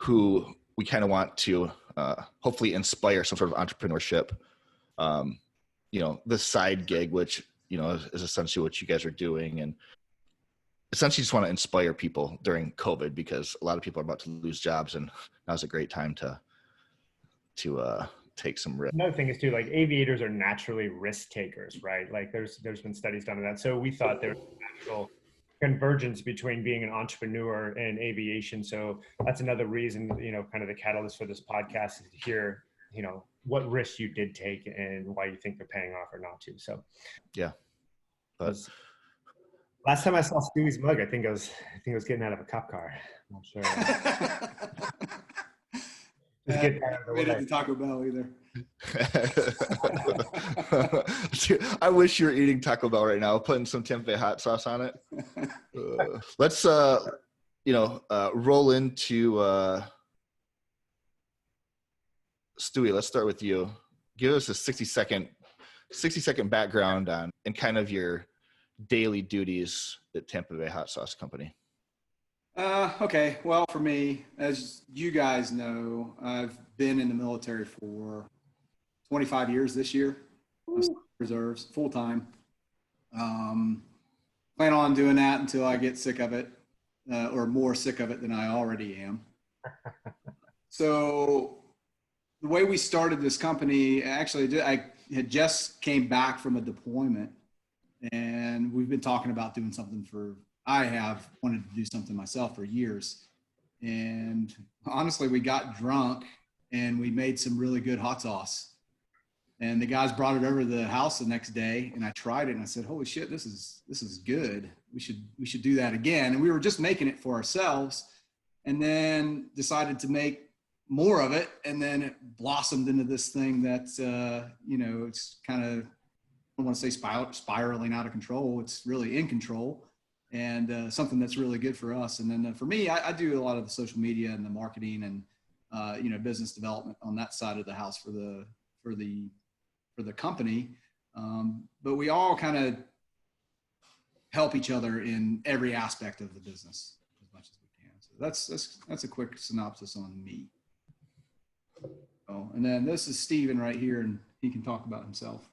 who we kind of want to hopefully inspire some sort of entrepreneurship. The side gig, which, is essentially what you guys are doing. And essentially just want to inspire people during COVID, because a lot of people are about to lose jobs, and now's a great time to take some risk. Another thing is too, like aviators are naturally risk takers, right? Like there's been studies done on that. So we thought there was a natural convergence between being an entrepreneur and aviation. So that's another reason, kind of the catalyst for this podcast is to hear, what risks you did take and why you think they're paying off or not to. So yeah. But last time I saw Stewie's mug, I think I was getting out of a cop car. I'm not sure. Just get that out of the way. At the Taco Bell either. I wish you were eating Taco Bell right now, putting some tempeh hot sauce on it. Let's roll into Stewie. Let's start with you. Give us a 60-second background on and kind of your daily duties at Tampa Bay Hot Sauce Company. Okay. Well, for me, as you guys know, I've been in the military for 25 years this year. Reserves, full time. Plan on doing that until I get sick of it, or more sick of it than I already am. So the way we started this company, actually, I had just came back from a deployment, and we've been talking about doing something I have wanted to do something myself for years. And honestly, we got drunk and we made some really good hot sauce. And the guys brought it over to the house the next day, and I tried it and I said, holy shit, this is good. We should do that again. And we were just making it for ourselves, and then decided to make more of it. And then it blossomed into this thing that, it's kind of, I don't want to say spiraling out of control. It's really in control, and something that's really good for us. And then for me, I do a lot of the social media and the marketing and, business development on that side of the house for the company. But we all kind of help each other in every aspect of the business as much as we can. So that's a quick synopsis on me. Oh, and then this is Steven right here, and he can talk about himself.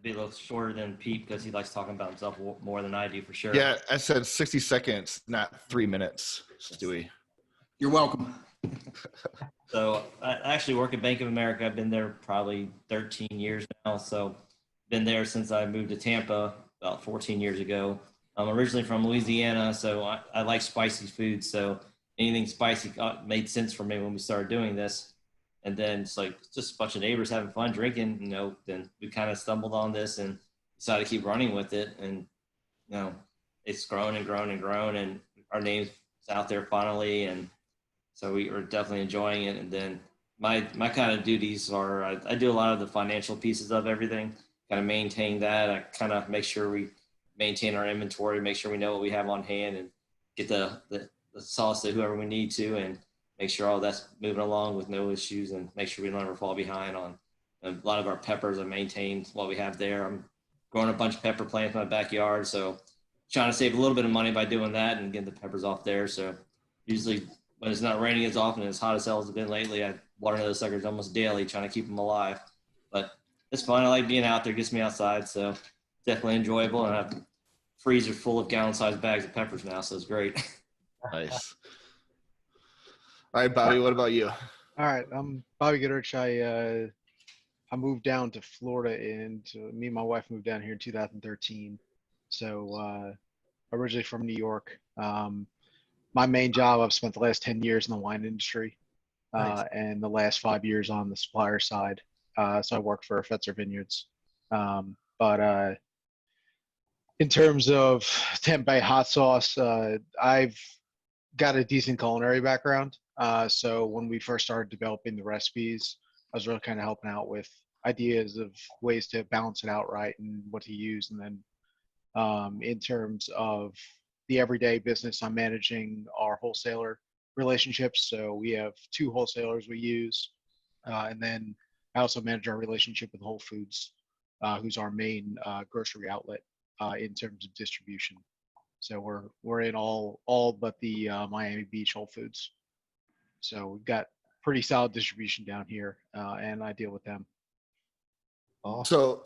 Be a little shorter than Pete because he likes talking about himself more than I do, for sure. Yeah, I said 60 seconds, not 3 minutes, Stewie. You're welcome. So I actually work at Bank of America. I've been there probably 13 years now. So been there since I moved to Tampa about 14 years ago. I'm originally from Louisiana, so I like spicy food. So anything spicy made sense for me when we started doing this. And then it's like just a bunch of neighbors having fun drinking, then we kind of stumbled on this and decided to keep running with it. And, it's grown and grown and grown, and our name's out there finally. And so we are definitely enjoying it. And then my kind of duties are, I do a lot of the financial pieces of everything, kind of maintain that. I kind of make sure we maintain our inventory, make sure we know what we have on hand, and get the sauce to whoever we need to, and make sure all that's moving along with no issues, and make sure we don't ever fall behind on a lot of our peppers. I maintain what we have there. I'm growing a bunch of pepper plants in my backyard, so trying to save a little bit of money by doing that and getting the peppers off there. So usually when it's not raining as often, as hot as hell as it's been lately, I water those suckers almost daily, trying to keep them alive. But it's fun. I like being out there. It gets me outside, so definitely enjoyable. And I have a freezer full of gallon-sized bags of peppers now, so it's great. Nice. All right, Bobby, what about you? All right, I'm Bobby Goodrich. I moved down to Florida, and me and my wife moved down here in 2013. So originally from New York. My main job, I've spent the last 10 years in the wine industry, Nice. and the last 5 years on the supplier side. So I work for Fetzer Vineyards. But in terms of Tampa Bay hot sauce, I've got a decent culinary background. So when we first started developing the recipes, I was really kind of helping out with ideas of ways to balance it out right and what to use. And then in terms of the everyday business, I'm managing our wholesaler relationships. So we have 2 wholesalers we use. And then I also manage our relationship with Whole Foods, who's our main grocery outlet in terms of distribution. So we're in all but the Miami Beach Whole Foods. So we've got pretty solid distribution down here, and I deal with them. So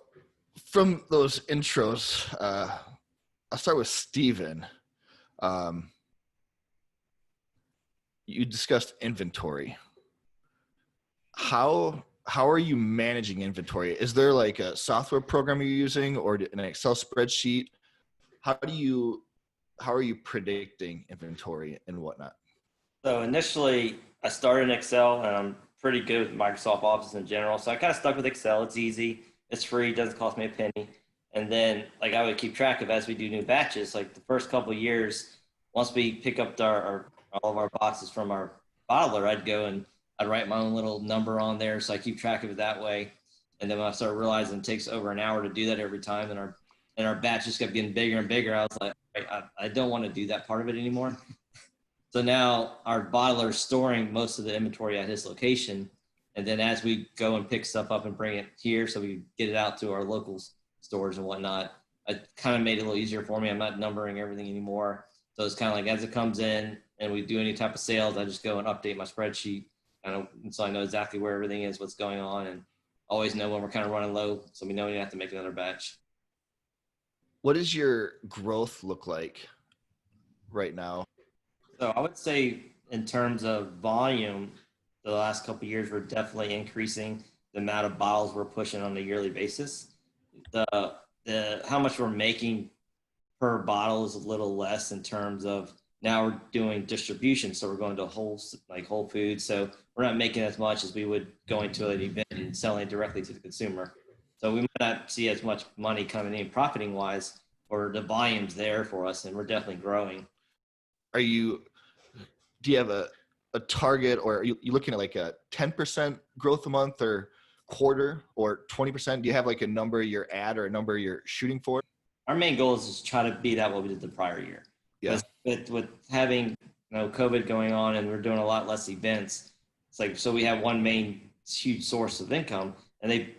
from those intros, I'll start with Steven. You discussed inventory. How are you managing inventory? Is there like a software program you're using or an Excel spreadsheet? How are you predicting inventory and whatnot? So initially, I started in Excel, and I'm pretty good with Microsoft Office in general. So I kind of stuck with Excel. It's easy, it's free, doesn't cost me a penny. And then, like, I would keep track of as we do new batches. Like the first couple of years, once we pick up all of our boxes from our bottler, I'd go and I'd write my own little number on there, so I keep track of it that way. And then when I started realizing it takes over an hour to do that every time, and our batch just kept getting bigger and bigger, I was like, I don't want to do that part of it anymore. So now our bottler is storing most of the inventory at his location. And then as we go and pick stuff up and bring it here, so we get it out to our local stores and whatnot, it kind of made it a little easier for me. I'm not numbering everything anymore. So it's kind of like as it comes in and we do any type of sales, I just go and update my spreadsheet. And so I know exactly where everything is, what's going on, and always know when we're kind of running low. So we know we have to make another batch. What does your growth look like right now? So I would say in terms of volume, the last couple of years, we're definitely increasing the amount of bottles we're pushing on a yearly basis. The how much we're making per bottle is a little less in terms of now we're doing distribution. So we're going to Whole Foods. So we're not making as much as we would going to an event and selling it directly to the consumer. So we might not see as much money coming in profiting wise, or the volume's there for us, and we're definitely growing. Do you have a target, or are you looking at like a 10% growth a month or quarter or 20%? Do you have like a number you're at or a number you're shooting for? Our main goal is to try to beat out what we did the prior year. Yeah. With having COVID going on and we're doing a lot less events, it's like, so we have one main huge source of income, and they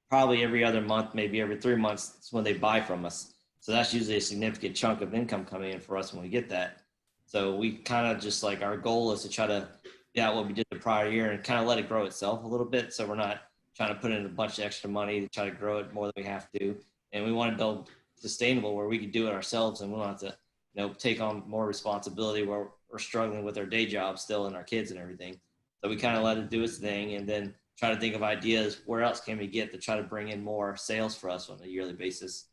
probably every other month, maybe every 3 months, is when they buy from us. So that's usually a significant chunk of income coming in for us when we get that. So we kind of just like, our goal is to try to beat out what we did the prior year and kind of let it grow itself a little bit. So we're not trying to put in a bunch of extra money to try to grow it more than we have to. And we want to build sustainable where we can do it ourselves, and we don't have to take on more responsibility where we're struggling with our day job still and our kids and everything. So we kind of let it do its thing, and then try to think of ideas where else can we get to try to bring in more sales for us on a yearly basis.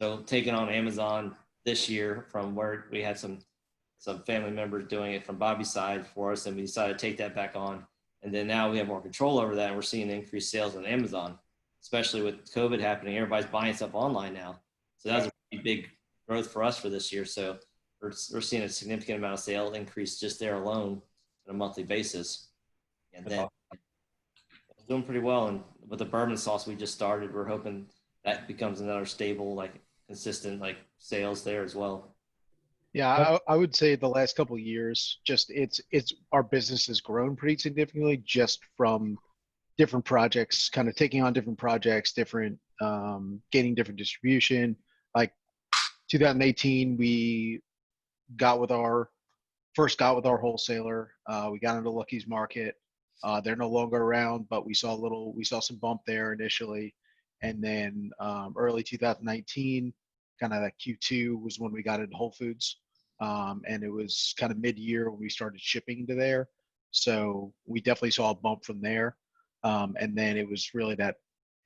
So taking on Amazon this year, from where we had some family members doing it from Bobby's side for us, and we decided to take that back on. And then now we have more control over that, and we're seeing increased sales on Amazon, especially with COVID happening. Everybody's buying stuff online now. So that was a pretty big growth for us for this year. So we're seeing a significant amount of sales increase just there alone on a monthly basis. And then it's doing pretty well. And with the bourbon sauce we just started, we're hoping that becomes another stable, like consistent, like sales there as well. Yeah, I would say the last couple of years, just it's our business has grown pretty significantly just from different projects, kind of taking on different projects, gaining different distribution. Like 2018, we first got with our wholesaler. We got into Lucky's Market. They're no longer around, but we saw some bump there initially. And then early 2019, kind of that Q2 was when we got into Whole Foods. And it was kind of mid-year when we started shipping into there. So we definitely saw a bump from there. And then it was really that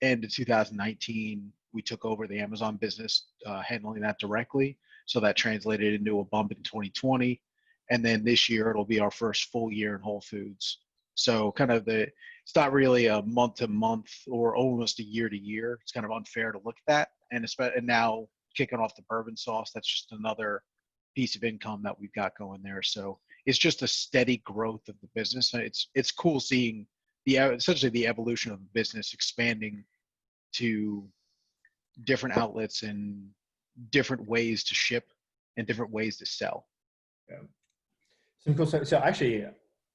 end of 2019, we took over the Amazon business, handling that directly. So that translated into a bump in 2020. And then this year, it'll be our first full year in Whole Foods. So kind of it's not really a month to month or almost a year to year. It's kind of unfair to look at that. And now kicking off the bourbon sauce, that's just another piece of income that we've got going there. So it's just a steady growth of the business. And it's cool seeing essentially the evolution of the business expanding to different outlets and different ways to ship and different ways to sell. Yeah. So actually,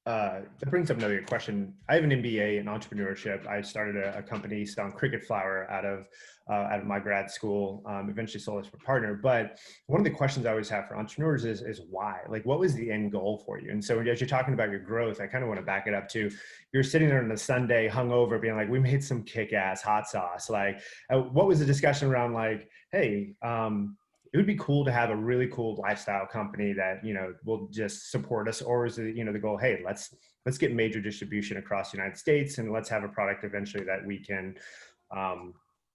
That brings up another question. I have an MBA in entrepreneurship. I started a company selling cricket flour out of my grad school. Eventually sold it to a partner. But one of the questions I always have for entrepreneurs is why? Like, what was the end goal for you? And so as you're talking about your growth, I kind of want to back it up to you're sitting there on a Sunday, hungover, being like, we made some kick-ass hot sauce. Like, what was the discussion around? Like, hey, it would be cool to have a really cool lifestyle company that, you know, will just support us, or is it, you know, the goal, hey, let's get major distribution across the United States and let's have a product eventually that we can,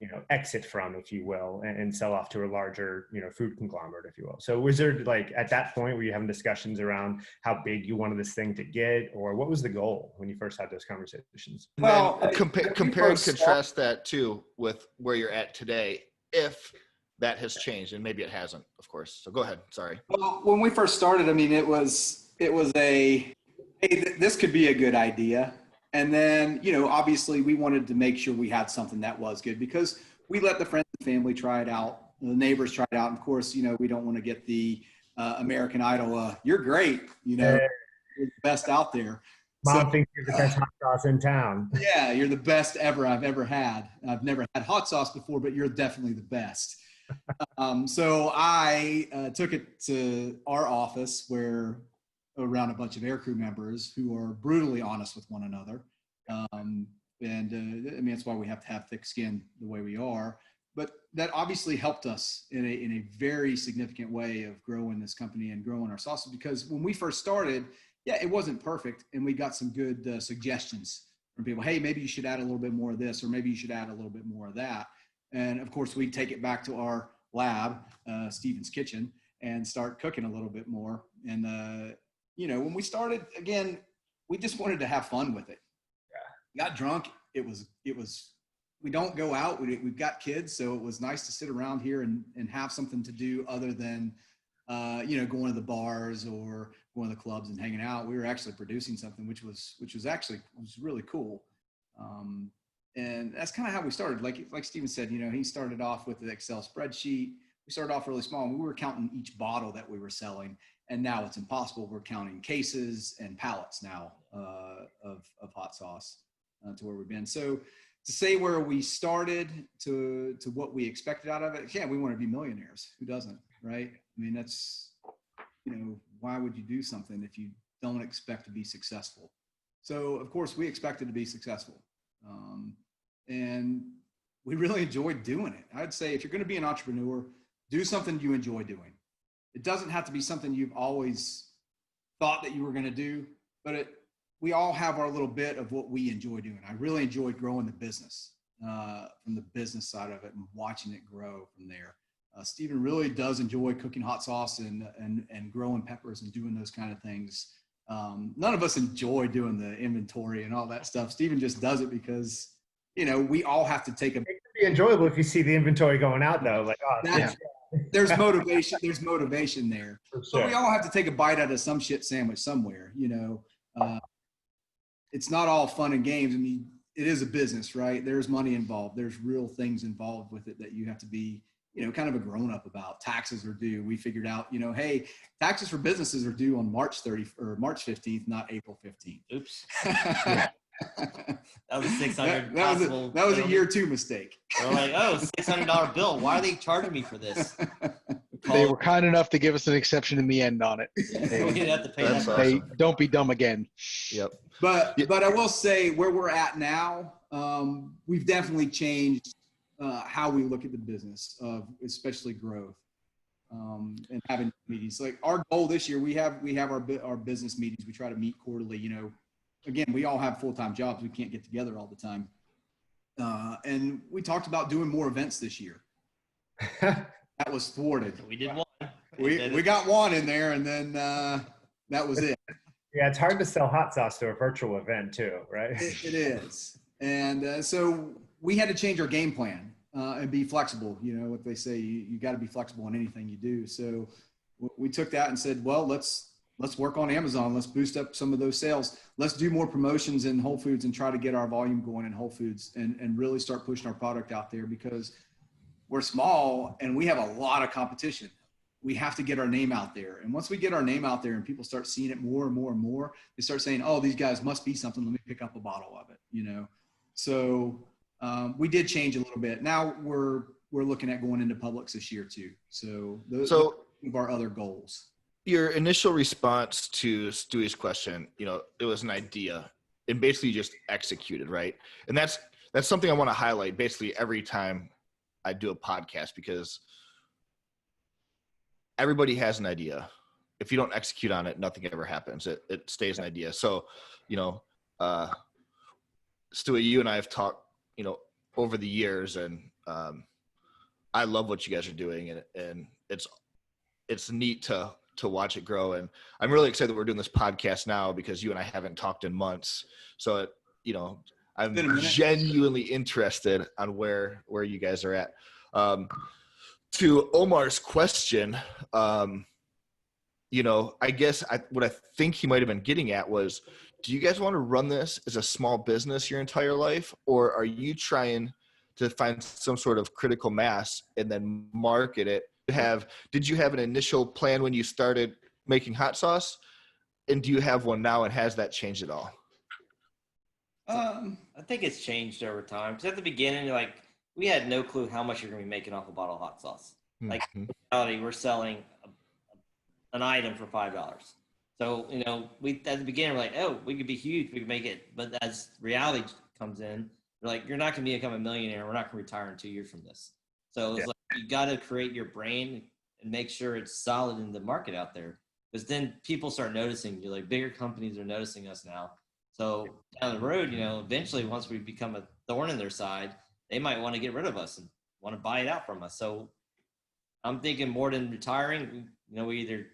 you know, exit from, if you will, and sell off to a larger, you know, food conglomerate, if you will. So was there, like, at that point, were you having discussions around how big you wanted this thing to get, or what was the goal when you first had those conversations? Well, compare and contrast that too with where you're at today, if that has changed, and maybe it hasn't, of course. So go ahead. Sorry. Well, when we first started, I mean, it was a, hey, this could be a good idea. And then, you know, obviously we wanted to make sure we had something that was good, because we let the friends and family try it out, the neighbors try it out. And of course, you know, we don't want to get the American Idol, you're great, you know, you're the best out there. Mom thinks you're the best hot sauce in town. Yeah, you're the best I've ever had. I've never had hot sauce before, but you're definitely the best. So I took it to our office, where around a bunch of aircrew members who are brutally honest with one another. I mean, that's why we have to have thick skin the way we are. But that obviously helped us in a very significant way of growing this company and growing our sauces, because when we first started, yeah, it wasn't perfect. And we got some good suggestions from people. Hey, maybe you should add a little bit more of this, or maybe you should add a little bit more of that. And of course, we'd take it back to our lab, Stephen's kitchen, and start cooking a little bit more. And, you know, when we started, again, we just wanted to have fun with it. Yeah. Got drunk. It was, we don't go out. We've got kids. So it was nice to sit around here and have something to do other than, you know, going to the bars or going to the clubs and hanging out. We were actually producing something, which was really cool. And that's kind of how we started. Like Stephen said, you know, he started off with the Excel spreadsheet. We started off really small, and we were counting each bottle that we were selling. And now it's impossible. We're counting cases and pallets now of hot sauce to where we've been. So to say where we started to what we expected out of it, yeah, we want to be millionaires. Who doesn't, right? I mean, that's, you know, why would you do something if you don't expect to be successful? So of course we expected to be successful. And we really enjoyed doing it. I'd say if you're going to be an entrepreneur, do something you enjoy doing. It doesn't have to be something you've always thought that you were going to do, but we all have our little bit of what we enjoy doing. I really enjoyed growing the business from the business side of it and watching it grow from there. Stephen really does enjoy cooking hot sauce and growing peppers and doing those kind of things. None of us enjoy doing the inventory and all that stuff. Stephen just does it because, you know, we all have to take a. It could be enjoyable if you see the inventory going out, though. Like, oh, yeah. There's motivation. There's motivation there. Sure. But we all have to take a bite out of some shit sandwich somewhere. You know, it's not all fun and games. I mean, it is a business, right? There's money involved. There's real things involved with it that you have to be, you know, kind of a grown up about. Taxes are due. We figured out, you know, hey, taxes for businesses are due on March 30th or March 15th, not April 15th. Oops. That was a $600. That was a year two mistake. They're like, oh, $600 bill. Why are they charging me for this? They were kind enough to give us an exception in the end on it. We have to pay that. That's They awesome. don't be dumb again. Yep. But I will say where we're at now, we've definitely changed how we look at the business of especially growth and having meetings. Like our goal this year, we have our business meetings. We try to meet quarterly. You know, again, we all have full-time jobs. We can't get together all the time. And we talked about doing more events this year. That was thwarted. We did one. We got one in there, and then that was it. Yeah, it's hard to sell hot sauce to a virtual event too, right? It is. And so we had to change our game plan and be flexible. You know what they say, you got to be flexible in anything you do. So we took that and said, well, let's work on Amazon. Let's boost up some of those sales. Let's do more promotions in Whole Foods and try to get our volume going in Whole Foods and really start pushing our product out there, because we're small and we have a lot of competition. we have to get our name out there. And once we get our name out there and people start seeing it more and more and more, they start saying, oh, these guys must be something. Let me pick up a bottle of it, you know? So we did change a little bit. Now we're looking at going into Publix this year too. So those are some of our other goals. Your initial response to Stewie's question, you know, it was an idea and basically just executed, right? And that's something I want to highlight basically every time I do a podcast, because everybody has an idea. If you don't execute on it, nothing ever happens. It stays an idea. So, you know, Stewie, you and I have talked, you know, over the years, and I love what you guys are doing, and it's neat to watch it grow. And I'm really excited that we're doing this podcast now, because you and I haven't talked in months. So, you know, I'm genuinely interested on where you guys are at. To Omar's question, you know, I guess what I think he might have been getting at was, do you guys want to run this as a small business your entire life, or are you trying to find some sort of critical mass and then market it? Did you have an initial plan when you started making hot sauce, and do you have one now, and has that changed at all? I think it's changed over time. Because at the beginning, like, we had no clue how much you're going to be making off a bottle of hot sauce. Like, in reality, we're selling an item for $5. So, you know, we at the beginning we're like, oh, we could be huge, we could make it. But as reality comes in, we're like, you're not going to become a millionaire. We're not going to retire in 2 years from this. So it's like, you got to create your brand and make sure it's solid in the market out there. Because then people start noticing you. Like, bigger companies are noticing us now. So down the road, you know, eventually once we become a thorn in their side, they might want to get rid of us and want to buy it out from us. So I'm thinking more than retiring, you know, we either, you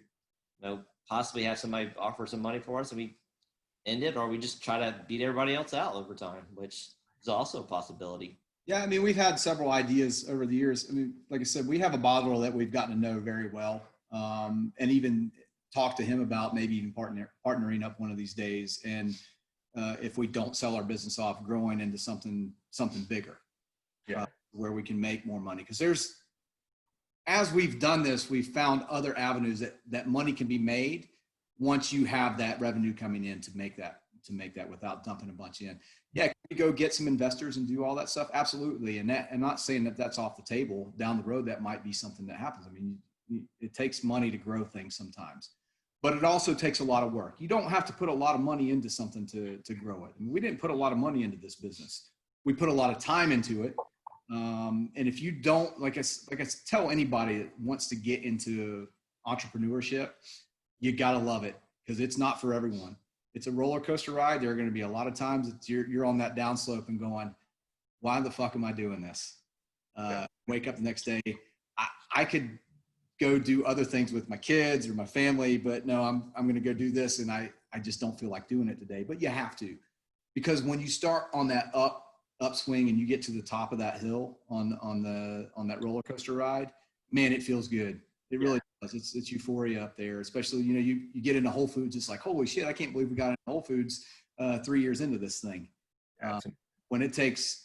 know, possibly have somebody offer some money for us and we end it, or we just try to beat everybody else out over time, which is also a possibility. Yeah, I mean, we've had several ideas over the years. I mean, like I said, we have a bottler that we've gotten to know very well, and even talked to him about maybe even partnering up one of these days. And if we don't sell our business off, growing into something bigger, where we can make more money. Because as we've done this, we've found other avenues that money can be made once you have that revenue coming in to make that without dumping a bunch in. Yeah, can we go get some investors and do all that stuff? Absolutely. And not saying that that's off the table. Down the road, that might be something that happens. I mean, it takes money to grow things sometimes, but it also takes a lot of work. You don't have to put a lot of money into something to grow it. I mean, we didn't put a lot of money into this business. We put a lot of time into it. And if you don't, like I tell anybody that wants to get into entrepreneurship, you got to love it, because it's not for everyone. It's a roller coaster ride. There are going to be a lot of times that you're on that downslope and going, why the fuck am I doing this? Wake up the next day. I could go do other things with my kids or my family, but no, I'm going to go do this. And I just don't feel like doing it today, but you have to, because when you start on that upswing and you get to the top of that hill on that roller coaster ride, man, it feels good. It really does. It's euphoria up there, especially, you know, you get into Whole Foods. It's like, holy shit, I can't believe we got into Whole Foods 3 years into this thing. When it takes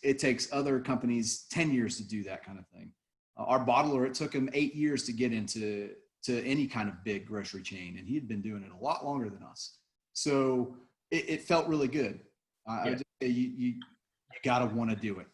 other companies 10 years to do that kind of thing. Our bottler, it took him 8 years to get into any kind of big grocery chain, and he had been doing it a lot longer than us. So it felt really good. I would just say you got to want to do it.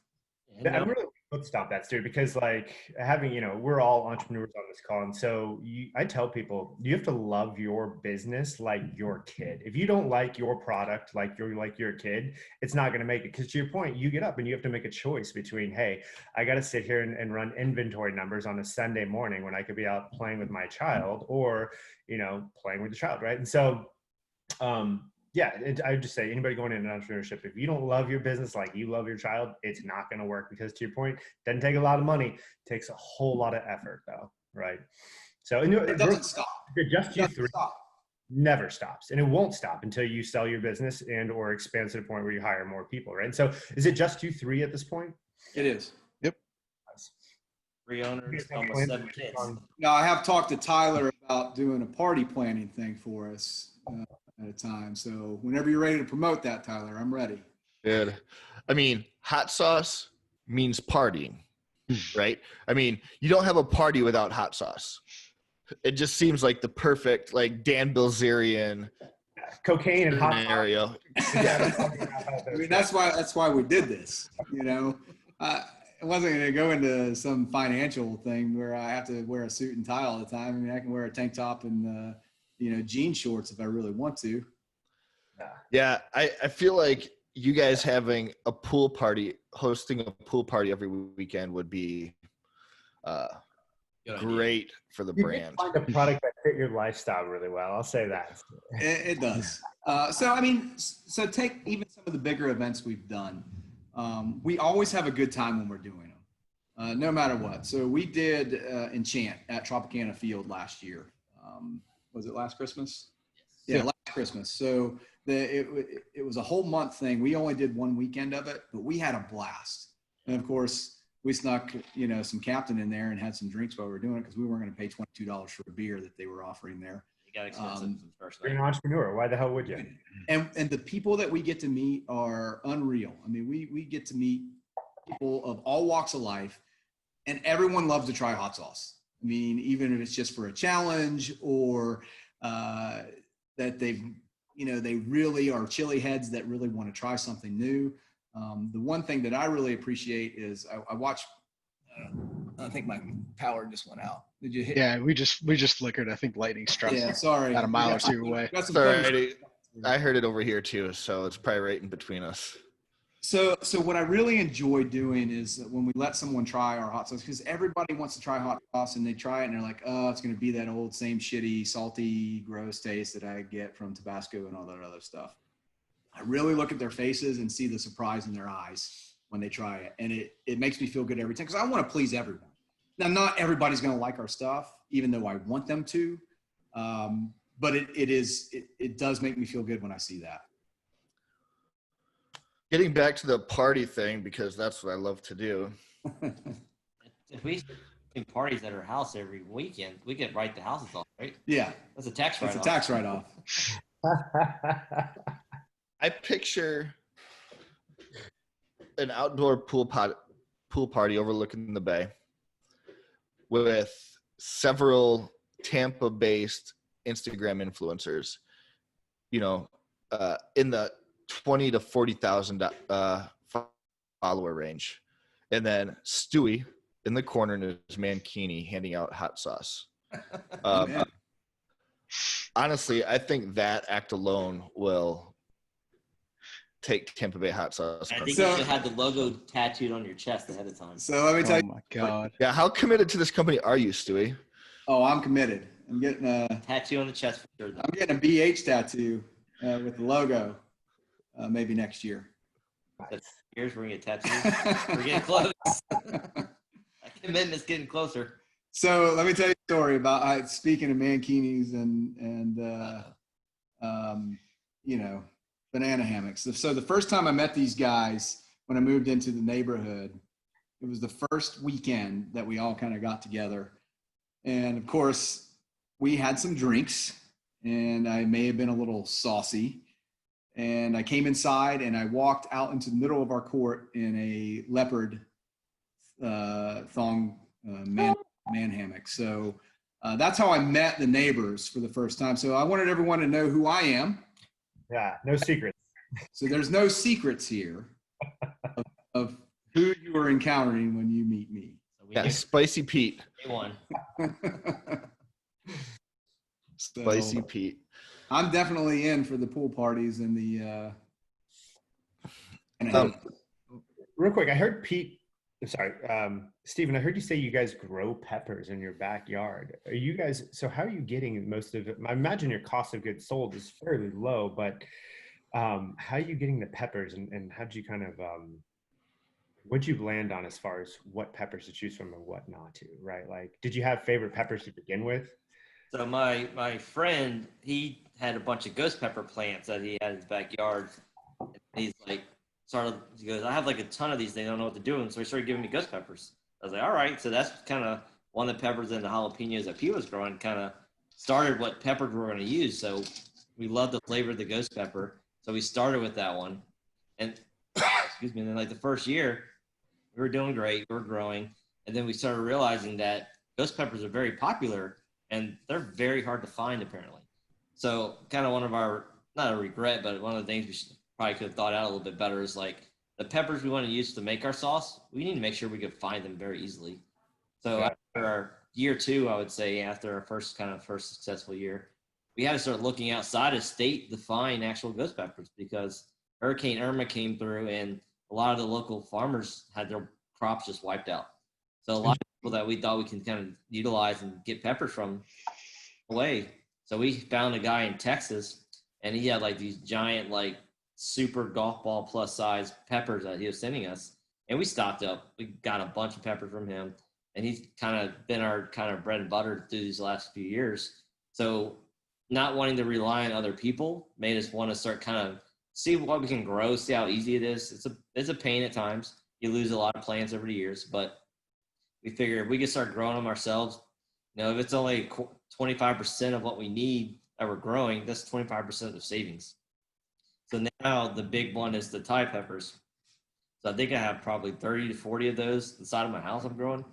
I'm really let's stop that, Stu, because like having, you know, we're all entrepreneurs on this call. And so I tell people, you have to love your business like your kid. If you don't like your product like your kid, it's not going to make it. Because to your point, you get up and you have to make a choice between, hey, I got to sit here and run inventory numbers on a Sunday morning when I could be out playing with my child, or, you know, playing with the child, right? And so, I would just say, anybody going into entrepreneurship, if you don't love your business like you love your child, it's not going to work, because to your point, it doesn't take a lot of money. It takes a whole lot of effort though, right? So it doesn't stop. Just you three never stops, and it won't stop until you sell your business and or expand to the point where you hire more people, right? And so is it just you three at this point? It is. Yep. 3 owners, almost 7 kids. Now, I have talked to Tyler about doing a party planning thing for us at a time. So whenever you're ready to promote that, Tyler, I'm ready. Good. I mean, hot sauce means partying, right? I mean, you don't have a party without hot sauce. It just seems like the perfect like Dan Bilzerian Cocaine and hot sauce. scenario. I mean, that's why we did this. You know, it wasn't going to go into some financial thing where I have to wear a suit and tie all the time. I mean, I can wear a tank top and jean shorts if I really want to. Yeah, I feel like you guys having a pool party, hosting a pool party every weekend would be great for the brand. Find a product that fit your lifestyle really well. I'll say that. It does. So take even some of the bigger events we've done. We always have a good time when we're doing them, no matter what. So we did Enchant at Tropicana Field last year. Was it last Christmas? Yeah, last Christmas. So it was a whole month thing. We only did one weekend of it, but we had a blast. And of course, we snuck, some captain in there and had some drinks while we were doing it because we weren't going to pay $22 for a beer that they were offering there. It got expensive the first You're night. an entrepreneur. Why the hell would you? And the people that we get to meet are unreal. I mean, we get to meet people of all walks of life, and everyone loves to try hot sauce. I mean, even if it's just for a challenge or that they really are chili heads that really want to try something new. The one thing that I really appreciate is I watch. I think my power just went out. Did you hit? Yeah, we just flickered. I think lightning struck Yeah, sorry. about a mile or two away. Got some Sorry, I heard it over here too, so it's probably right in between us. So what I really enjoy doing is when we let someone try our hot sauce, because everybody wants to try hot sauce and they try it and they're like, oh, it's going to be that old same shitty, salty, gross taste that I get from Tabasco and all that other stuff. I really look at their faces and see the surprise in their eyes when they try it. And it makes me feel good every time because I want to please everyone. Now, not everybody's going to like our stuff, even though I want them to. But it does make me feel good when I see that. Getting back to the party thing, because that's what I love to do. If we do parties at our house every weekend, we could write the houses off, right? Yeah. That's a tax write-off. That's a tax write-off. I picture an outdoor pool party overlooking the bay with several Tampa-based Instagram influencers, in the 20 to 40,000 follower range, and then Stewie in the corner in his mankini handing out hot sauce. Honestly, I think that act alone will take Tampa Bay hot sauce. I think you should have the logo tattooed on your chest ahead of time. So let me tell you. Oh my God. Yeah, how committed to this company are you, Stewie? Oh, I'm committed. I'm getting a Tattoo on the chest for sure. Though. I'm getting a BH tattoo with the logo maybe next year. Here's where we get tattoos. We're getting close. That commitment's getting closer. So let me tell you a story about speaking of mankinis and banana hammocks. So the first time I met these guys when I moved into the neighborhood, it was the first weekend that we all kind of got together. And of course, we had some drinks and I may have been a little saucy. And I came inside and I walked out into the middle of our court in a leopard thong man hammock. So that's how I met the neighbors for the first time. So I wanted everyone to know who I am. Yeah, no secrets. So there's no secrets here of who you are encountering when you meet me. So we Yeah, Spicy Pete. one. Spicy Pete. I'm definitely in for the pool parties and the. Real quick, I heard Stephen, I heard you say you guys grow peppers in your backyard. So how are you getting most of it? I imagine your cost of goods sold is fairly low, but how are you getting the peppers and how did you what'd you land on as far as what peppers to choose from and what not to, right? Like, did you have favorite peppers to begin with? So my friend, he had a bunch of ghost pepper plants that he had in his backyard. And he's like, he goes, I have like a ton of these things. I don't know what to do with them. So he started giving me ghost peppers. I was like, all right. So that's kind of one of the peppers and the jalapenos that Pete was growing kind of started what peppers we're going to use. So we love the flavor of the ghost pepper. So we started with that one. And excuse me. And then like the first year, we were doing great. We were growing. And then we started realizing that ghost peppers are very popular and they're very hard to find apparently. So kind of one of our, not a regret, but one of the things we probably could have thought out a little bit better is like the peppers we want to use to make our sauce, we need to make sure we could find them very easily. So Yeah. after our year two, I would say after our first successful year, we had to start looking outside of state to find actual ghost peppers because Hurricane Irma came through and a lot of the local farmers had their crops just wiped out. So a lot of people that we thought we can kind of utilize and get peppers from away. So we found a guy in Texas and he had like these giant, like super golf ball plus size peppers that he was sending us. And we stocked up. We got a bunch of peppers from him. And he's kind of been our kind of bread and butter through these last few years. So not wanting to rely on other people made us want to start kind of see what we can grow, see how easy it is. It's a pain at times. You lose a lot of plants over the years, but we figure if we can start growing them ourselves, if it's only 25% of what we need that we're growing, that's 25% of savings. So now the big one is the Thai peppers. So I think I have probably 30 to 40 of those inside of my house I'm growing.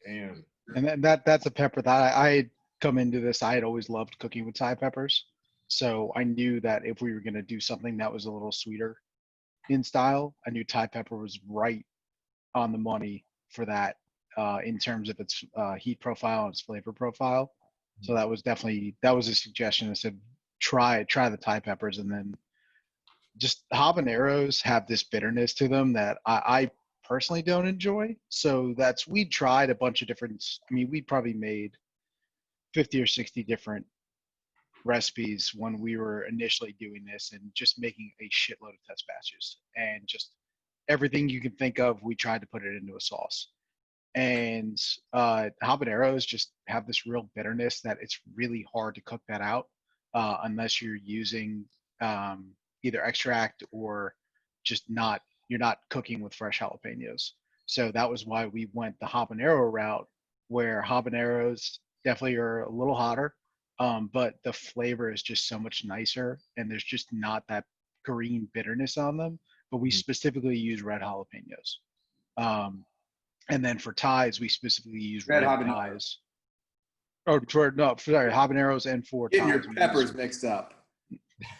Damn. And that's a pepper that I had come into this. I had always loved cooking with Thai peppers. So I knew that if we were going to do something that was a little sweeter in style, I knew Thai pepper was right on the money for that in terms of its heat profile and its flavor profile. So that was a suggestion. I said, try the Thai peppers, and then just habaneros have this bitterness to them that I personally don't enjoy. So we tried a bunch of different, we probably made 50 or 60 different recipes when we were initially doing this and just making a shitload of test batches and just everything you can think of, we tried to put it into a sauce. And habaneros just have this real bitterness that it's really hard to cook that out unless you're using either extract or you're not cooking with fresh jalapenos. So that was why we went the habanero route, where habaneros definitely are a little hotter, but the flavor is just so much nicer, and there's just not that green bitterness on them. But we specifically use red jalapenos. And then for Thais, we specifically use red Thais. Oh, sorry, habaneros and for Getting Thais. your peppers mixed up.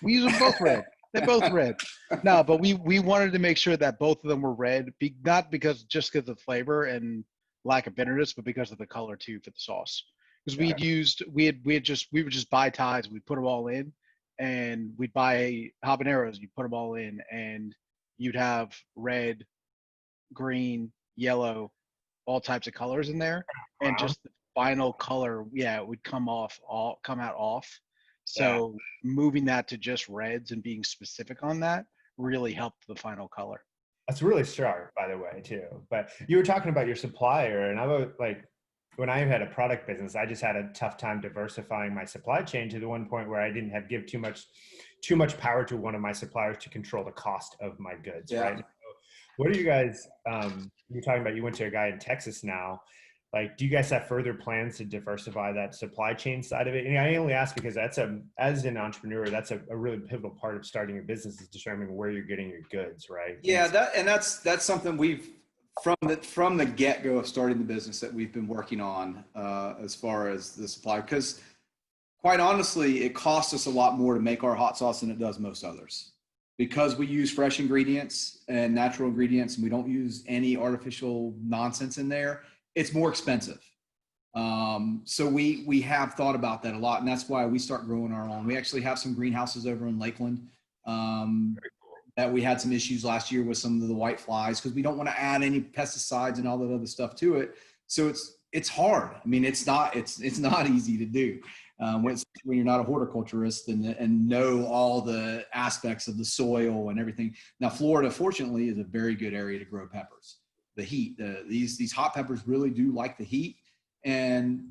We use them both red. They're both red. No, but we wanted to make sure that both of them were red, not because of flavor and lack of bitterness, but because of the color too for the sauce. Because we would just buy Thais, we'd put them all in, and we'd buy habaneros, you'd put them all in, and you'd have red, green, yellow, all types of colors in there, and just the final color, it would come out off. So moving that to just reds and being specific on that really helped the final color. That's really sharp, by the way, too. But you were talking about your supplier, and I was like, when I had a product business, I just had a tough time diversifying my supply chain to the one point where I didn't give too much power to one of my suppliers to control the cost of my goods. Yeah. Right. So what are you guys? You're talking about you went to a guy in Texas now. Like, do you guys have further plans to diversify that supply chain side of it? And I only ask because as an entrepreneur, that's a really pivotal part of starting a business, is determining where you're getting your goods, right? Yeah, that's something we've from the get-go of starting the business that we've been working on as far as the supply, because quite honestly, it costs us a lot more to make our hot sauce than it does most others, because we use fresh ingredients and natural ingredients, and we don't use any artificial nonsense in there. It's more expensive. So we have thought about that a lot, and that's why we start growing our own. We actually have some greenhouses over in Lakeland that we had some issues last year with some of the white flies, because we don't want to add any pesticides and all that other stuff to it. So it's hard. I mean, it's not easy to do when you're not a horticulturist and know all the aspects of the soil and everything. Now, Florida, fortunately, is a very good area to grow peppers. The heat, these hot peppers really do like the heat, and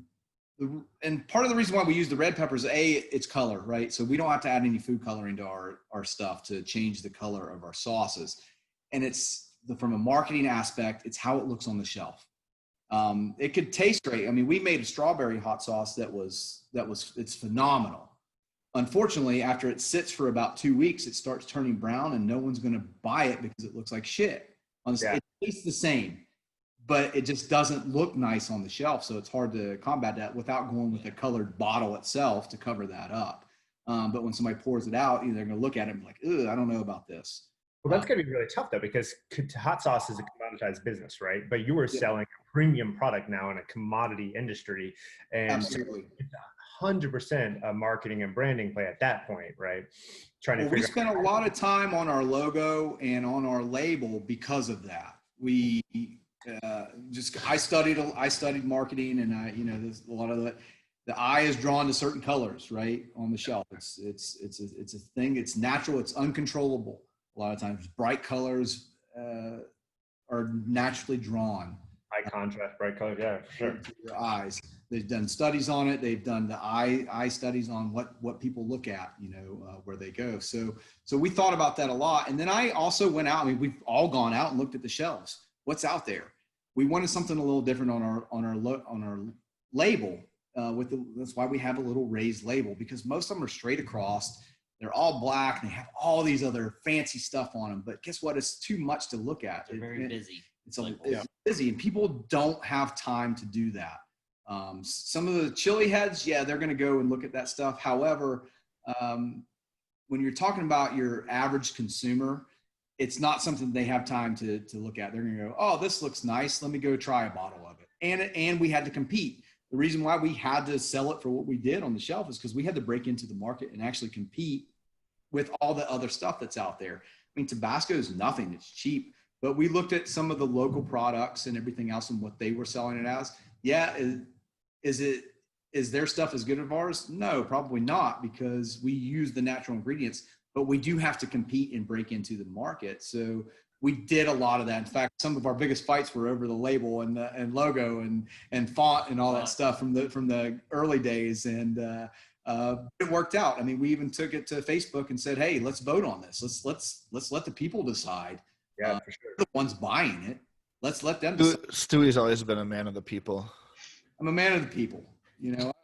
part of the reason why we use the red peppers, it's color, right? So we don't have to add any food coloring to our stuff to change the color of our sauces, and from a marketing aspect, it's how it looks on the shelf. It could taste great. I mean, we made a strawberry hot sauce it's phenomenal. Unfortunately, after it sits for about 2 weeks, it starts turning brown, and no one's going to buy it because it looks like shit. It tastes the same, but it just doesn't look nice on the shelf. So it's hard to combat that without going with a colored bottle itself to cover that up. But when somebody pours it out, they're going to look at it and be like, ugh, I don't know about this. Well, that's going to be really tough though, because hot sauce is a commoditized business, right? But you were selling a premium product now in a commodity industry, and Absolutely. it's 100% a marketing and branding play at that point, right? We spent a lot of time on our logo and on our label because of that. We I studied marketing, and there's a lot of the eye is drawn to certain colors, right, on the shelf. It's a thing. It's natural. It's uncontrollable. A lot of times, bright colors are naturally drawn. High contrast, bright colors, yeah, for sure. To your eyes. They've done studies on it. They've done the eye studies on what people look at, where they go. So we thought about that a lot. And then I also went out. I mean, we've all gone out and looked at the shelves. What's out there? We wanted something a little different on our label. That's why we have a little raised label, because most of them are straight across. They're all black. And they have all these other fancy stuff on them. But guess what? It's too much to look at. They're very busy. It's busy, and people don't have time to do that. Some of the chili heads, they're going to go and look at that stuff. However, when you're talking about your average consumer, it's not something they have time to look at. They're going to go, oh, this looks nice. Let me go try a bottle of it. And we had to compete. The reason why we had to sell it for what we did on the shelf is because we had to break into the market and actually compete with all the other stuff that's out there. I mean, Tabasco is nothing. It's cheap. But we looked at some of the local products and everything else and what they were selling it as. Yeah, is their stuff as good as ours? No, probably not, because we use the natural ingredients, but we do have to compete and break into the market. So we did a lot of that. In fact, some of our biggest fights were over the label and logo and font and all that stuff from the early days. And it worked out. I mean, we even took it to Facebook and said, hey, let's vote on this. Let's let the people decide. Yeah, for sure. The ones buying it. Let's let them decide. Stewie's always been a man of the people. I'm a man of the people.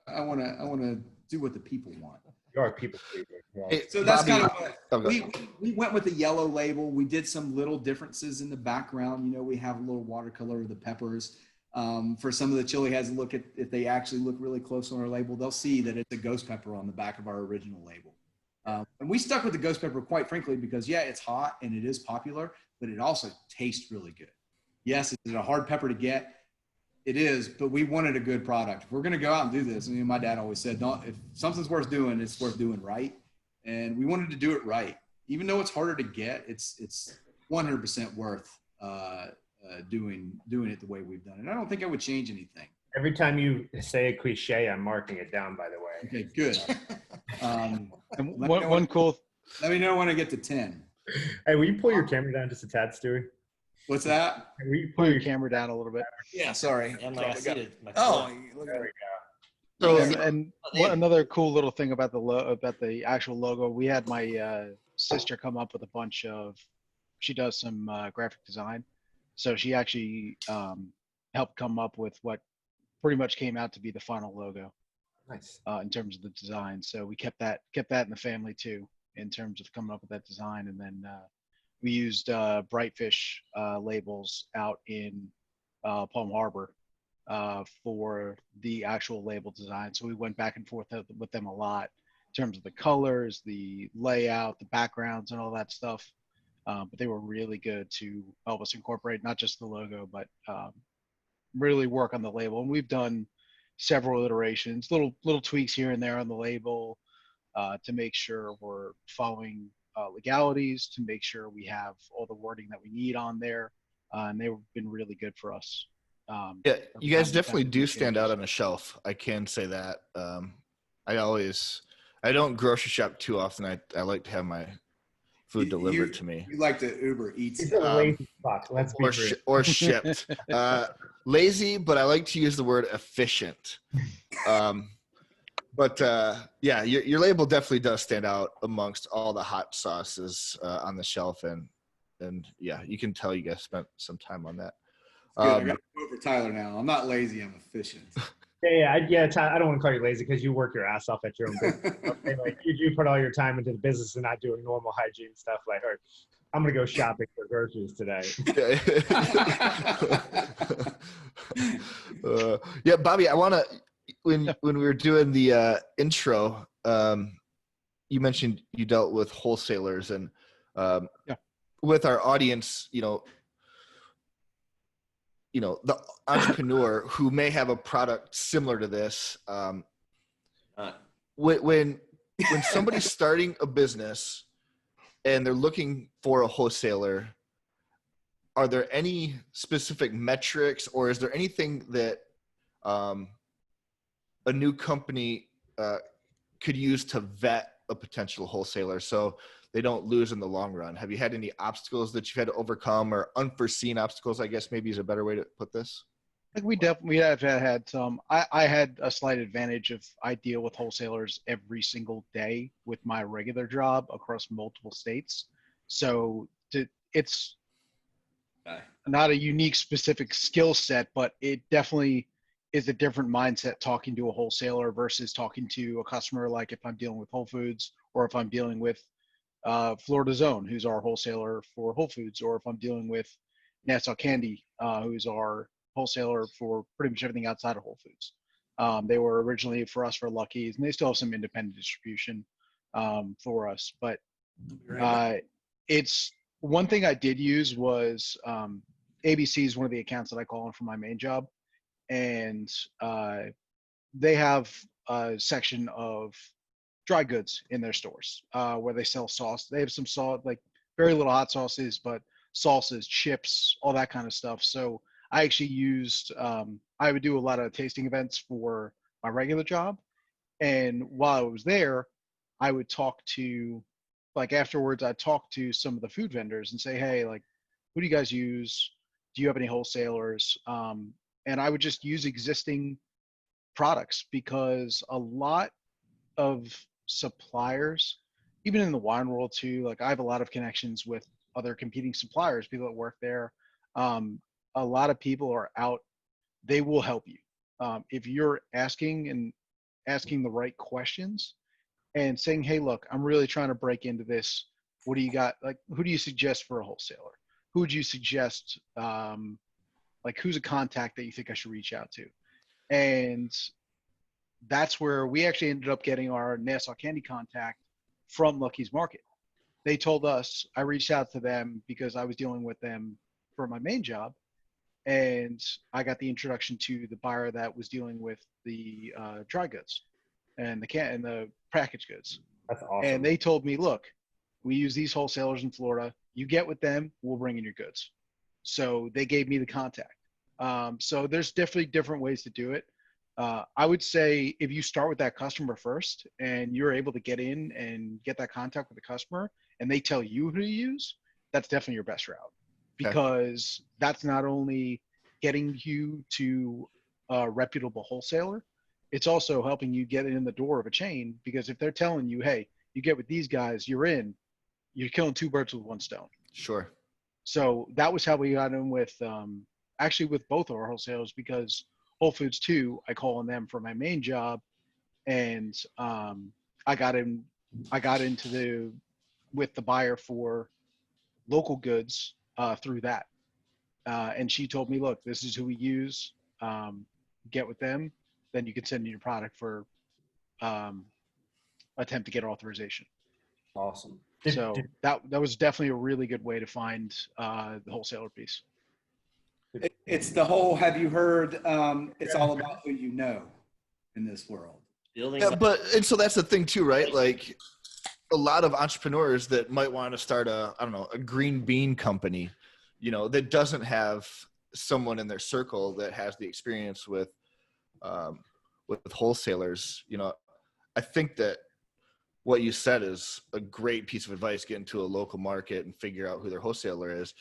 I want to do what the people want. You are a people pleaser. Yeah. Hey, so that's Bobby, kind of what we went with the yellow label. We did some little differences in the background. We have a little watercolor of the peppers. For some of the chili heads, look at if they actually look really close on our label, they'll see that it's a ghost pepper on the back of our original label. And we stuck with the ghost pepper, quite frankly, because it's hot and it is popular, but it also tastes really good. Yes, is it a hard pepper to get? It is, but we wanted a good product. If we're going to go out and do this, my dad always said, if something's worth doing, it's worth doing right. And we wanted to do it right. Even though it's harder to get, it's 100% worth doing it the way we've done it. And I don't think I would change anything. Every time you say a cliche, I'm marking it down, by the way. Okay, good. And one cool. Let me know when I get to 10. Hey, will you pull your camera down just a tad, Stewie? What's that? Will you pull your camera down a little bit? Yeah, sorry. Yeah, I see it. Oh, there we go. So, and another cool little thing about the actual logo, we had my sister come up with a bunch of. She does some graphic design, so she actually helped come up with what pretty much came out to be the final logo. Nice. In terms of the design, so we kept that in the family too, in terms of coming up with that design, and then we used Brightfish labels out in Palm Harbor for the actual label design. So we went back and forth with them a lot in terms of the colors, the layout, the backgrounds, and all that stuff. But they were really good to help us incorporate not just the logo, but really work on the label. And we've done several iterations, little tweaks here and there on the label to make sure we're following legalities, to make sure we have all the wording that we need on there. And they've been really good for us. You guys definitely do stand out on the shelf. I can say that. I don't grocery shop too often. I like to have my food delivered to me. You like to Uber Eats or shipped. Lazy, but I like to use the word efficient. But your label definitely does stand out amongst all the hot sauces on the shelf, and you can tell you guys spent some time on that. I got to go for Tyler now. I'm not lazy. I'm efficient. I don't want to call you lazy because you work your ass off at your own business. Okay, like you put all your time into the business and not doing normal hygiene stuff. Like, all right, I'm gonna go shopping for groceries today. Yeah, Bobby, I want to, when we were doing the intro, you mentioned you dealt with wholesalers, and with our audience, the entrepreneur who may have a product similar to this, when somebody's starting a business and they're looking for a wholesaler, are there any specific metrics, or is there anything that a new company could use to vet a potential wholesaler so they don't lose in the long run? Have you had any obstacles that you've had to overcome, or unforeseen obstacles, I guess maybe is a better way to put this? I think we have had some. I had a slight advantage of I deal with wholesalers every single day with my regular job across multiple states. So it's not a unique specific skill set, but it definitely is a different mindset talking to a wholesaler versus talking to a customer. Like if I'm dealing with Whole Foods, or if I'm dealing with Florida Zone, who's our wholesaler for Whole Foods, or if I'm dealing with Nassau Candy, who's our wholesaler for pretty much everything outside of Whole Foods. They were originally for us for Lucky's, and they still have some independent distribution for us. But it's one thing I did use was ABC is one of the accounts that I call on for my main job, and they have a section of dry goods in their stores where they sell sauce. They have some sauce, like very little hot sauces, but salsas, chips, all that kind of stuff. So I actually used, I would do a lot of tasting events for my regular job. And while I was there, I would talk to, like afterwards, I'd talk to some of the food vendors and say, hey, like, who do you guys use? Do you have any wholesalers? And I would just use existing products, because a lot of suppliers, even in the wine world too, like I have a lot of connections with other competing suppliers, people that work there. A lot of people are out, they will help you. If you're asking the right questions and saying, hey, look, I'm really trying to break into this. What do you got? Like, who do you suggest for a wholesaler? Who would you suggest? Like, who's a contact that you think I should reach out to? And that's where we actually ended up getting our Nassau Candy contact from Lucky's Market. They told us, I reached out to them because I was dealing with them for my main job. And I got the introduction to the buyer that was dealing with the dry goods and the packaged goods. That's awesome. And they told me, look, we use these wholesalers in Florida. You get with them, we'll bring in your goods. So they gave me the contact. So there's definitely different ways to do it. I would say if you start with that customer first and you're able to get in and get that contact with the customer and they tell you who to use, that's definitely your best route, because that's not only getting you to a reputable wholesaler, it's also helping you get in the door of a chain, because if they're telling you, hey, you get with these guys, you're killing two birds with one stone. Sure. So that was how we got in with, actually with both of our wholesalers, because Whole Foods too, I call on them for my main job, and I got with the buyer for local goods through that, and she told me, look, this is who we use. Get with them, then you can send in your product for attempt to get authorization. Awesome. That was definitely a really good way to find the wholesaler piece. It's the whole, have you heard, it's all about who you know in this world. And so that's the thing too, right? Like a lot of entrepreneurs that might want to start a green bean company, that doesn't have someone in their circle that has the experience with wholesalers. I think that what you said is a great piece of advice. Get into a local market and figure out who their wholesaler is.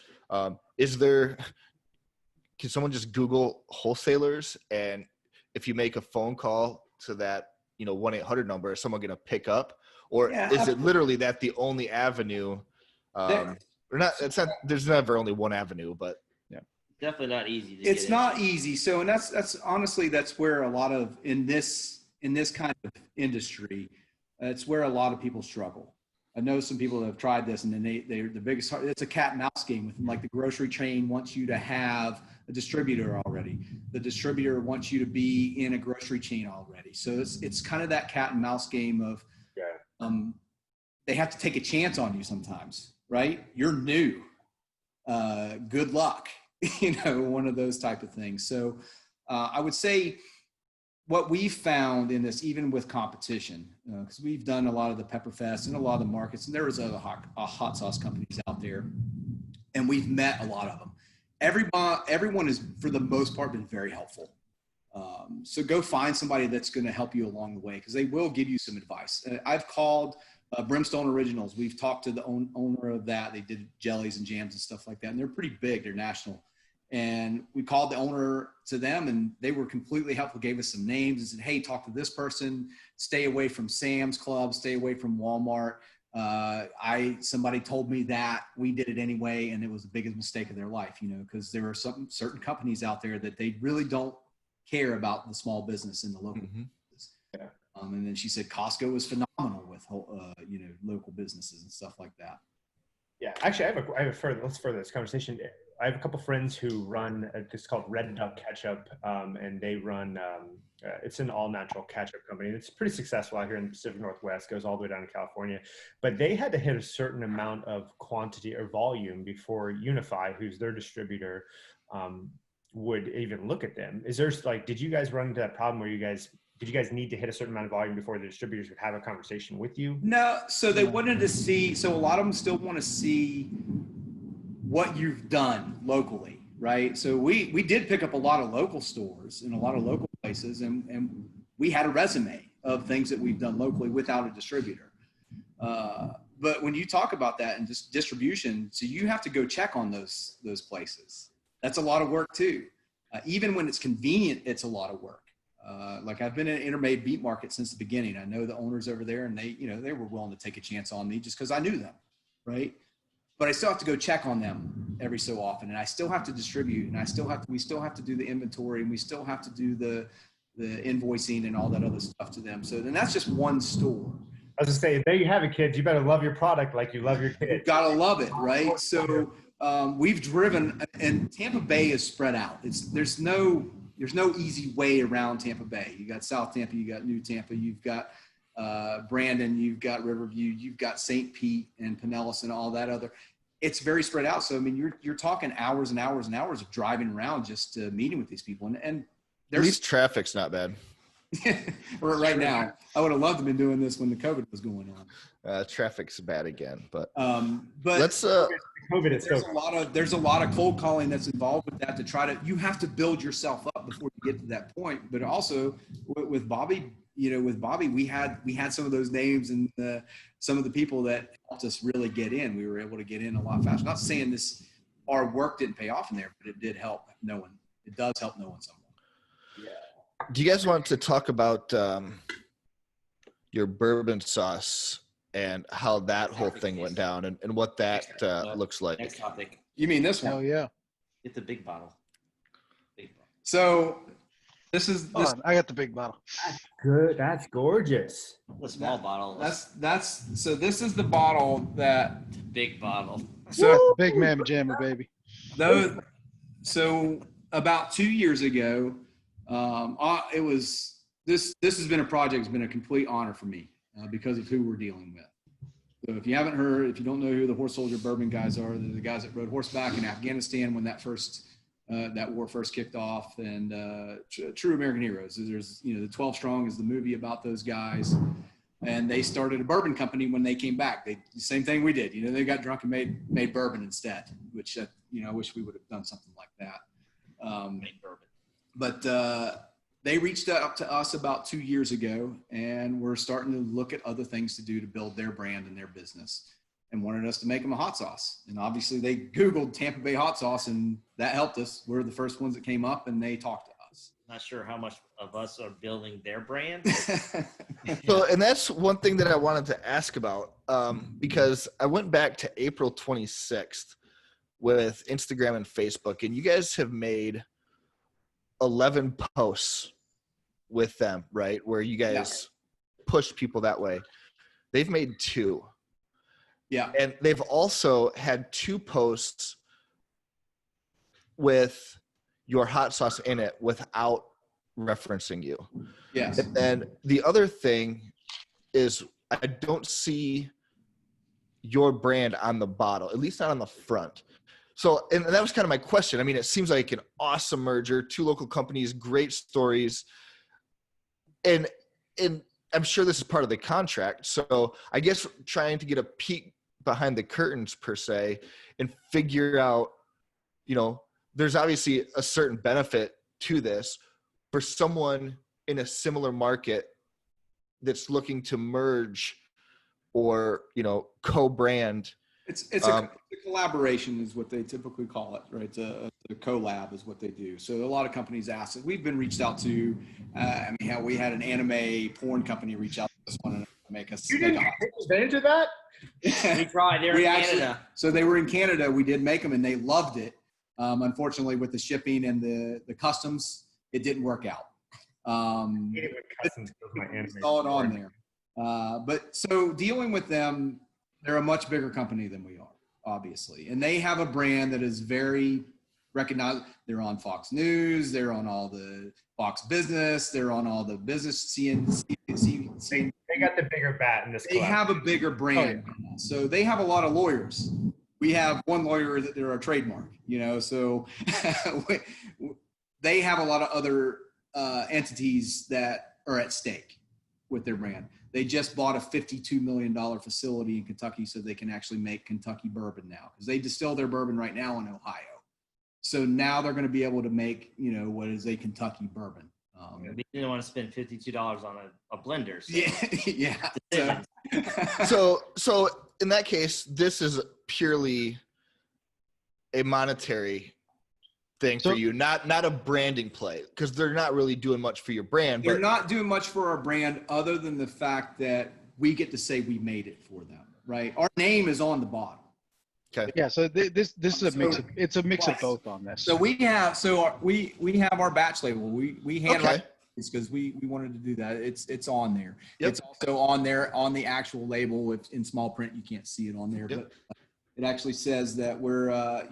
Can someone just Google wholesalers, and if you make a phone call to that 1-800 number, is someone going to pick up, or is it literally that the only avenue? Or not? It's not. There's never only one avenue, but definitely not easy. It's not easy. So, and that's honestly, that's where a lot of, in this kind of industry, it's where a lot of people struggle. I know some people that have tried this, and then they're the biggest, it's a cat and mouse game with them. Like the grocery chain wants you to have a distributor already. The distributor wants you to be in a grocery chain already. So it's kind of that cat and mouse game of, they have to take a chance on you sometimes, right? You're new. Good luck, one of those type of things. So I would say what we've found in this, even with competition, because we've done a lot of the Pepperfest and a lot of the markets, and there was other hot sauce companies out there, and we've met a lot of them. Everyone has, for the most part, been very helpful. So go find somebody that's going to help you along the way, because they will give you some advice. I've called Brimstone Originals. We've talked to the owner of that. They did jellies and jams and stuff like that, and they're pretty big. They're national. And we called the owner to them, and they were completely helpful, gave us some names and said, hey, talk to this person, stay away from Sam's Club, stay away from Walmart. Somebody told me that, we did it anyway, and it was the biggest mistake of their life, because there are certain companies out there that they really don't care about the small business and the local business. Yeah. And then she said Costco was phenomenal with local businesses and stuff like that. Yeah, actually, let's further this conversation. I have a couple friends who run it's called Red Duck Ketchup, and they run it's an all natural ketchup company. It's pretty successful out here in the Pacific Northwest, goes all the way down to California. But they had to hit a certain amount of quantity or volume before Unify, who's their distributor, would even look at them. Is there did you guys run into that problem where did you guys need to hit a certain amount of volume before the distributors would have a conversation with you? No, so they wanted to see, so a lot of them still want to see what you've done locally, right? So we did pick up a lot of local stores and a lot of local places, and we had a resume of things that we've done locally without a distributor. But when you talk about that and just distribution, so you have to go check on those places. That's a lot of work too. Even when it's convenient, it's a lot of work. I've been in Intermade Beet Market since the beginning. I know the owners over there, and they were willing to take a chance on me just because I knew them, right? But I still have to go check on them every so often, and I still have to distribute, and we still have to do the inventory, and we still have to do the invoicing and all that other stuff to them. So then that's just one store. I was gonna say, there you have it, kids. You better love your product like you love your kids. You've got to love it, right? So we've driven, and Tampa Bay is spread out. There's no easy way around Tampa Bay. You got South Tampa, you got New Tampa, you've got Brandon, you've got Riverview, you've got St. Pete and Pinellas and all that other. It's very spread out. So I mean, you're talking hours and hours and hours of driving around just meeting with these people, and at least traffic's not bad. Right now, I would have loved to have been doing this when the COVID was going on. Traffic's bad again, but let's. COVID there's a lot of cold calling that's involved with that to try to. You have to build yourself up before you get to that point. But also with Bobby, we had some of those names and some of the people that helped us really get in. We were able to get in a lot faster. Not saying our work didn't pay off in there, but it did help knowing. It does help knowing someone. Yeah. Do you guys want to talk about your bourbon sauce and how that whole thing went down and what that looks like? Next topic. You mean this one? Oh yeah. Get the big bottle. So this. I got the big bottle. Good. That's gorgeous. The small bottle. So this is the bottle that. Big bottle. So that's the big mamma jamma, baby. So about 2 years ago, it was this has been a project. It's been a complete honor for me because of who we're dealing with. So if you haven't heard, if you don't know who the Horse Soldier Bourbon guys are, they're the guys that rode horseback in Afghanistan when that war first kicked off, and true American heroes. There's the 12 Strong is the movie about those guys, and they started a bourbon company when they came back. The same thing we did. They got drunk and made bourbon instead, which I wish we would have done something like that. Made bourbon. But they reached out to us about 2 years ago, and we're starting to look at other things to do to build their brand and their business, and wanted us to make them a hot sauce. And obviously they Googled Tampa Bay hot sauce, and that helped us. We're the first ones that came up, and they talked to us. Not sure how much of us are building their brand. So, and that's one thing that I wanted to ask about, because I went back to April 26th with Instagram and Facebook, and you guys have made 11 posts with them, right? Where you guys push people that way. They've made 2. Yeah. And they've also had 2 posts with your hot sauce in it without referencing you. Yes. And then the other thing is I don't see your brand on the bottle, at least not on the front. So, and that was kind of my question. I mean, it seems like an awesome merger, 2 local companies, great stories. And I'm sure this is part of the contract. So I guess trying to get a peek behind the curtains per se and figure out, you know, there's obviously a certain benefit to this for someone in a similar market that's looking to merge or, you know, co-brand. It's a collaboration is what they typically call it, right? It's a collab is what they do. So a lot of companies ask it. We've been reached out to. I mean, we had an anime porn company reach out to us wanting to make us. You didn't take advantage of that? We tried. They're in Canada. So they were in Canada. We did make them, and they loved it. Unfortunately, with the shipping and the customs, it didn't work out. Saw it on there. But so dealing with them, they're a much bigger company than we are, obviously. And they have a brand that is very recognized. They're on Fox News. They're on all the Fox Business. They're on all the business CNC. They got the bigger bat in this. They have a bigger brand. Oh, yeah. So they have a lot of lawyers. We have one lawyer that they're a trademark, you know, so they have a lot of other entities that are at stake with their brand. They just bought a $52 million facility in Kentucky so they can actually make Kentucky bourbon now, because they distill their bourbon right now in Ohio. So now they're going to be able to make, you know, what is a Kentucky bourbon. They didn't want to spend $52 on a blender. So. Yeah. So in that case, this is purely a monetary thing for you, not a branding play, because they're not really doing much for your brand. They're not doing much for our brand other than the fact that we get to say we made it for them, right? Our name is on the bottle. Okay. Yeah. So this is a mix. It's a mix of both on this. So we have we have our batch label. We handwrite this because we wanted to do that. It's on there. Yep. It's also on there on the actual label. It's in small print. You can't see it on there, but it actually says that we're our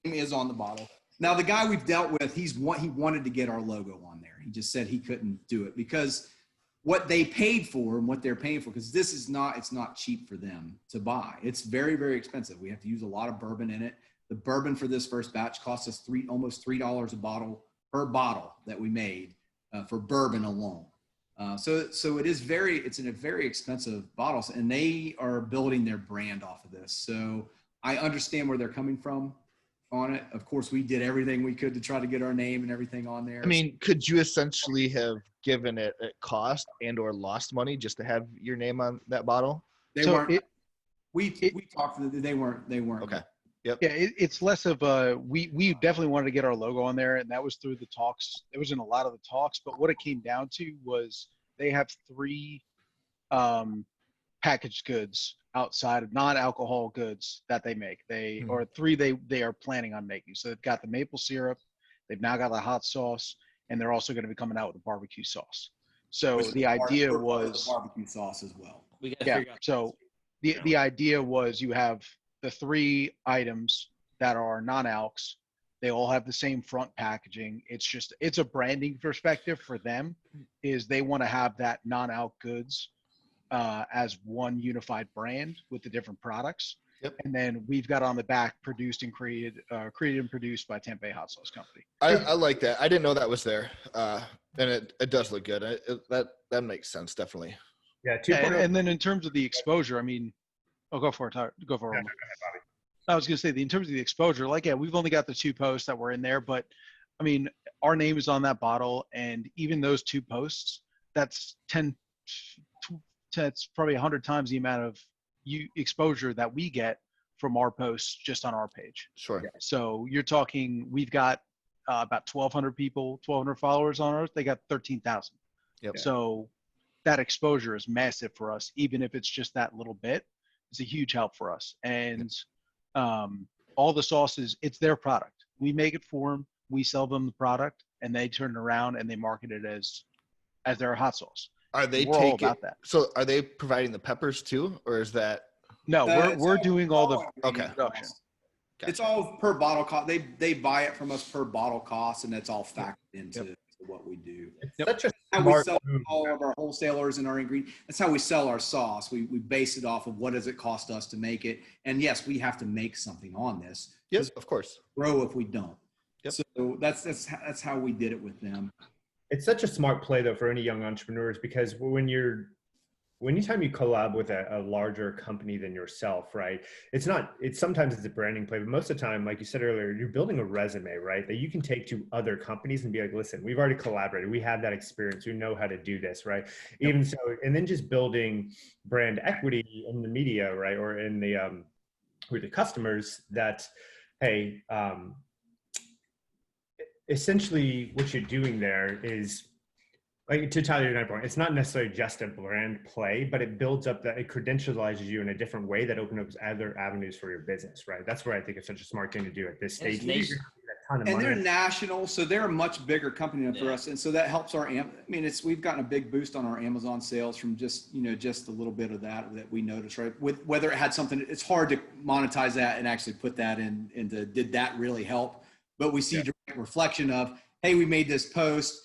name is on the bottle. Now the guy we've dealt with, he wanted to get our logo on there. He just said he couldn't do it because what they paid for and what they're paying for, because it's not cheap for them to buy. It's very, very expensive. We have to use a lot of bourbon in it. The bourbon for this first batch cost us almost $3 a bottle per bottle that we made for bourbon alone. So it's in a very expensive bottles, and they are building their brand off of this. So I understand where they're coming from on it. Of course, we did everything we could to try to get our name and everything on there. I mean, could you essentially have given it at cost and or lost money just to have your name on that bottle? We talked to them. They weren't. Okay. Yep. Yeah, it's less of a we definitely wanted to get our logo on there, and that was through the talks. It was in a lot of the talks, but what it came down to was they have 3 packaged goods outside of non-alcohol goods that they make. Or 3 they are planning on making. So they've got the maple syrup, they've now got the hot sauce, and they're also going to be coming out with a barbecue sauce. So the idea was barbecue sauce as well. So the idea was you have the 3 items that are non-alcs. They all have the same front packaging. It's a branding perspective for them, is they want to have that non-alc goods as one unified brand with the different products. Yep. And then we've got on the back created and produced by Tampa Hot Sauce Company. I like that. I didn't know that was there. And it does look good. That makes sense. Definitely. Yeah. And then in terms of the exposure, I mean, go for it. Go for it. Yeah, go ahead, Bobby. I was going to say, in terms of the exposure, we've only got the 2 posts that were in there, but I mean, our name is on that bottle, and even those 2 posts, that's probably 100 times the amount of exposure that we get from our posts just on our page. Sure. Yeah. So you're talking, we've got about 1,200 followers on ours. They got 13,000. Yep. So that exposure is massive for us, even if it's just that little bit. It's a huge help for us. And all the sauces, it's their product. We make it for them. We sell them the product, and they turn it around and they market it as their hot sauce. Are they We're all about that. So are they providing the peppers too, or is that No, we're doing all the okay? production. Gotcha. It's all per bottle cost. They buy it from us per bottle cost, and that's all factored into to what we do. It's such a How we smart sell move. all of our wholesalers and our ingredients. That's how we sell our sauce. We base it off of what does it cost us to make it. And yes, we have to make something on this. Yes, of course. Grow if we don't. Yep. So that's how we did it with them. It's such a smart play though for any young entrepreneurs, because anytime you collab with a larger company than yourself, right? Sometimes it's a branding play, but most of the time, like you said earlier, you're building a resume, right? That you can take to other companies and be like, listen, we've already collaborated. We have that experience. We know how to do this, right? Yep. Even so, and then just building brand equity in the media, right? Or in the, with the customers that, hey, essentially what you're doing there is, like, to Tyler, your point, it's not necessarily just a brand play, but it builds up that it credentializes you in a different way that opens up other avenues for your business, right? That's where I think it's such a smart thing to do at this stage. And they're national, so they're a much bigger company than for us, and so that helps our. We've gotten a big boost on our Amazon sales from just a little bit of that we noticed, right? With whether it had something, it's hard to monetize that and actually put that into did that really help? But we see direct reflection of, hey, we made this post.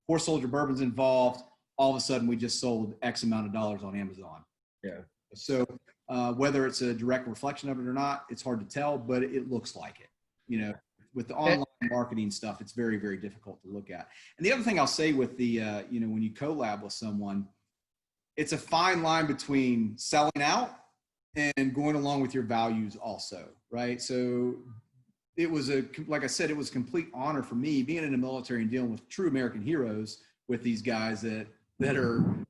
Horse Soldier Bourbon's involved. All of a sudden, we just sold X amount of dollars on Amazon. Yeah. So whether it's a direct reflection of it or not, it's hard to tell, but it looks like it. With the online marketing stuff, it's very, very difficult to look at. And the other thing I'll say with the, when you collab with someone, it's a fine line between selling out and going along with your values also, right? So it was like I said, it was a complete honor for me being in the military and dealing with true American heroes with these guys that are,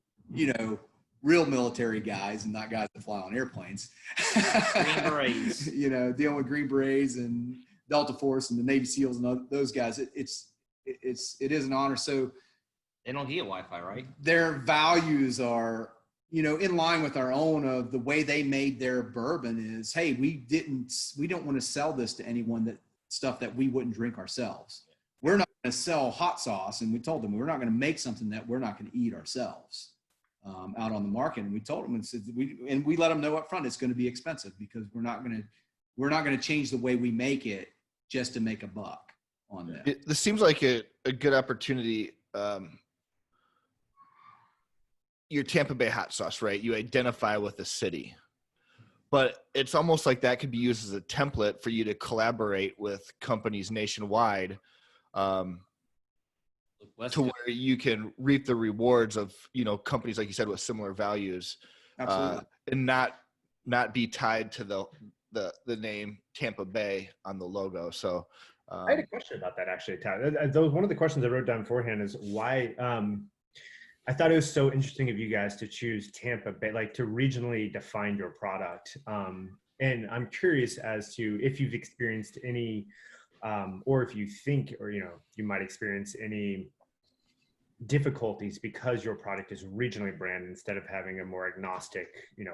real military guys and not guys that fly on airplanes. Green Berets. Dealing with Green Berets and Delta Force and the Navy SEALs and those guys. It is an honor. So they don't get Wi-Fi, right? Their values are, in line with our own of the way they made their bourbon is, hey, we don't want to sell this to anyone stuff that we wouldn't drink ourselves. We're not going to sell hot sauce. And we told them we're not going to make something that we're not going to eat ourselves out on the market. And we told them and we let them know up front, it's going to be expensive because we're not going to change the way we make it just to make a buck on that. This seems like a good opportunity. Your Tampa Bay hot sauce, right? You identify with the city, but it's almost like that could be used as a template for you to collaborate with companies nationwide, to where you can reap the rewards of, companies, like you said, with similar values, and not be tied to the name Tampa Bay on the logo. So I had a question about that actually, Tyler. One of the questions I wrote down beforehand is why, I thought it was so interesting of you guys to choose Tampa Bay, like to regionally define your product. And I'm curious as to if you've experienced any, or if you think, or, you might experience any difficulties because your product is regionally branded instead of having a more agnostic,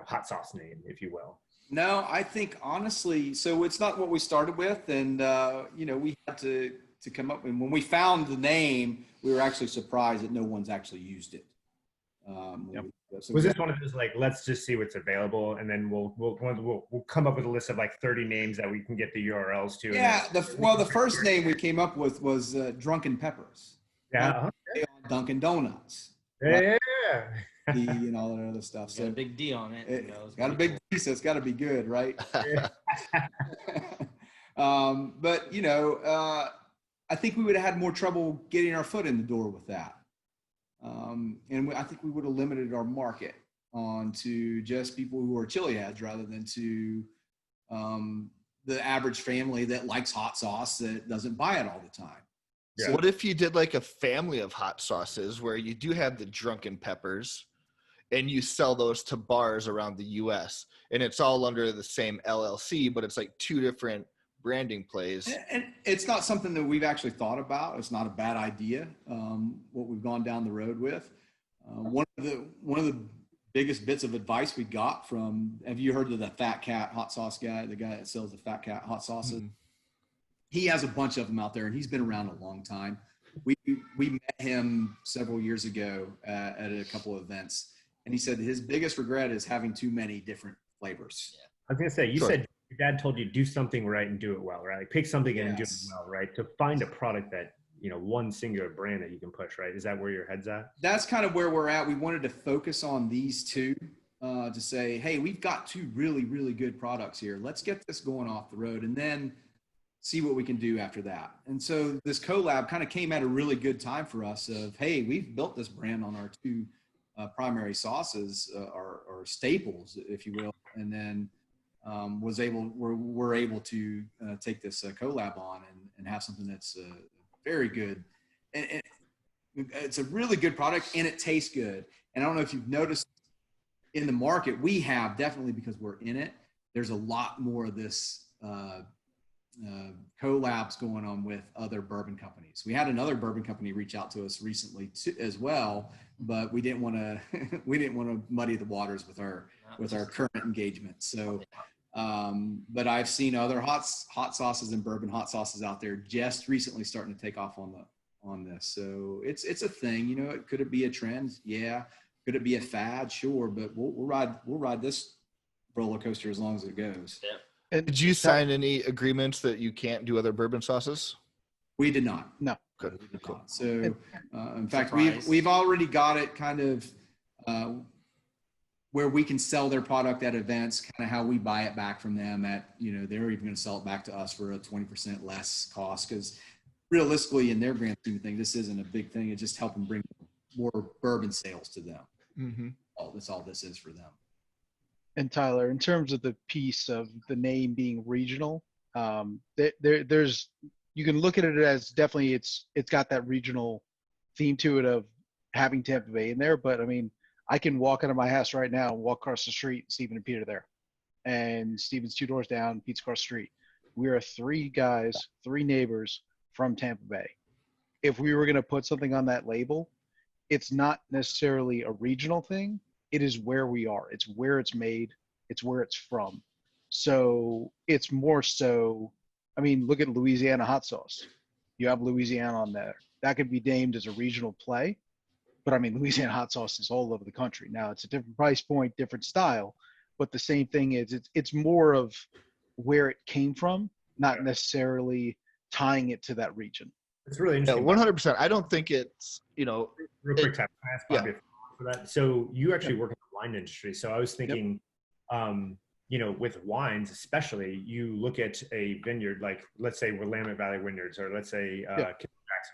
hot sauce name, if you will. No, I think honestly, so it's not what we started with. And, we had to come up, and when we found the name, we were actually surprised that no one's actually used it. So was this one of those, like, let's just see what's available, and then we'll come up with a list of like 30 names that we can get the URLs to? Yeah. The first name we came up with was Drunken Peppers. Yeah. On Dunkin' Donuts. Yeah. And all that other stuff. So a big D on it. It's got a big D, so it's got to be good, right? But I think we would have had more trouble getting our foot in the door with that. And I think we would have limited our market to just people who are chiliads rather than to the average family that likes hot sauce that doesn't buy it all the time. Yeah. So what if you did like a family of hot sauces where you do have the Drunken Peppers and you sell those to bars around the US and it's all under the same LLC, but it's like two different branding plays? And it's not something that we've actually thought about. It's not a bad idea. What we've gone down the road with. One of the biggest bits of advice we got from, have you heard of the Fat Cat hot sauce guy, the guy that sells the Fat Cat hot sauces? Mhm. He has a bunch of them out there, and he's been around a long time. We met him several years ago at a couple of events, and he said his biggest regret is having too many different flavors. I was gonna say, you Sure. said your dad told you do something right and do it well, right? Like pick something in and do it Yes. well, right? To find a product that, you know, one singular brand that you can push, right? Is that where your head's at? That's kind of where we're at. We wanted to focus on these two to say, hey, we've got two really, really good products here. Let's get this going off the road and then see what we can do after that. And so this collab kind of came at a really good time for us of, hey, we've built this brand on our two primary sauces, our staples, if you will. And then we're able to take this collab on and have something that's very good. And it's a really good product and it tastes good. And I don't know if you've noticed in the market, we have definitely, because we're in it, there's a lot more of this collabs going on with other bourbon companies. We had another bourbon company reach out to us recently as well, but we didn't want to muddy the waters with our current engagement. So, but I've seen other hot sauces and bourbon hot sauces out there just recently starting to take off on this. So it's a thing, you know. Could it be a trend? Yeah. Could it be a fad? Sure. But we'll ride this roller coaster as long as it goes. Yeah. And Did you sign any agreements that you can't do other bourbon sauces? We did not. No. Good. We did Cool. not. So, in fact, Surprise. we've already got it kind of where we can sell their product at events, kind of how we buy it back from them at, you know, they're even going to sell it back to us for a 20% less cost. Because realistically, in their grand scheme of things, this isn't a big thing. It just helping bring more bourbon sales to them. Mm-hmm. That's all this is for them. And Tyler, in terms of the piece of the name being regional, there's you can look at it as definitely it's got that regional theme to it of having Tampa Bay in there. But I mean, I can walk out of my house right now and walk across the street, Stephen and Peter there, and Stephen's 2 doors down, Pete's across the street. We are 3 guys, 3 neighbors from Tampa Bay. If we were going to put something on that label, it's not necessarily a regional thing. It is where we are. It's where it's made. It's where it's from. So it's more so, I mean, look at Louisiana hot sauce. You have Louisiana on there. That could be named as a regional play. But I mean, Louisiana hot sauce is all over the country. Now it's a different price point, different style. But the same thing is it's more of where it came from, not necessarily tying it to that region. It's really Yeah, interesting. 100%. I don't think it's, you know, Real quick, time. Can I ask Bobby yeah. for that? So you actually work in the wine industry. So I was thinking, you know, with wines especially, you look at a vineyard, like let's say Willamette Valley Vineyards, or let's say Jackson,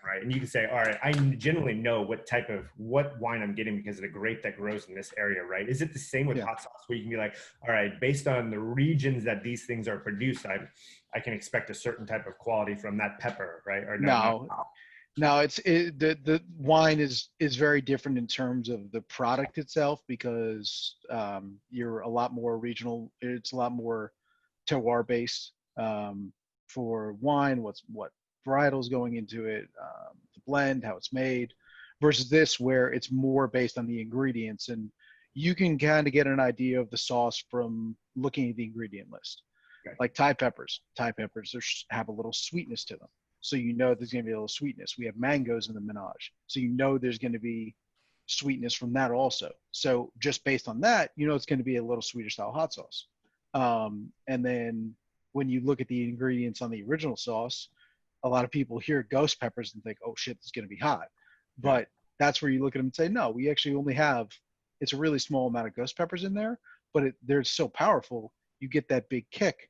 right? And you can say, all right, I generally know what wine I'm getting because of the grape that grows in this area, right? Is it the same with hot sauce, where you can be like, all right, based on the regions that these things are produced, I can expect a certain type of quality from that pepper, right? Or No, the wine is very different in terms of the product itself, because you're a lot more regional. It's a lot more terroir based for wine. What varietals going into it, the blend, how it's made, versus this where it's more based on the ingredients, and you can kind of get an idea of the sauce from looking at the ingredient list. Okay. Like Thai peppers have a little sweetness to them. So you know there's going to be a little sweetness. We have mangoes in the Menage. So you know there's going to be sweetness from that also. So just based on that, you know it's going to be a little sweeter style hot sauce. And then when you look at the ingredients on the original sauce, a lot of people hear ghost peppers and think, oh shit, it's going to be hot. But that's where you look at them and say, no, we actually only have, it's a really small amount of ghost peppers in there, but they're so powerful, you get that big kick.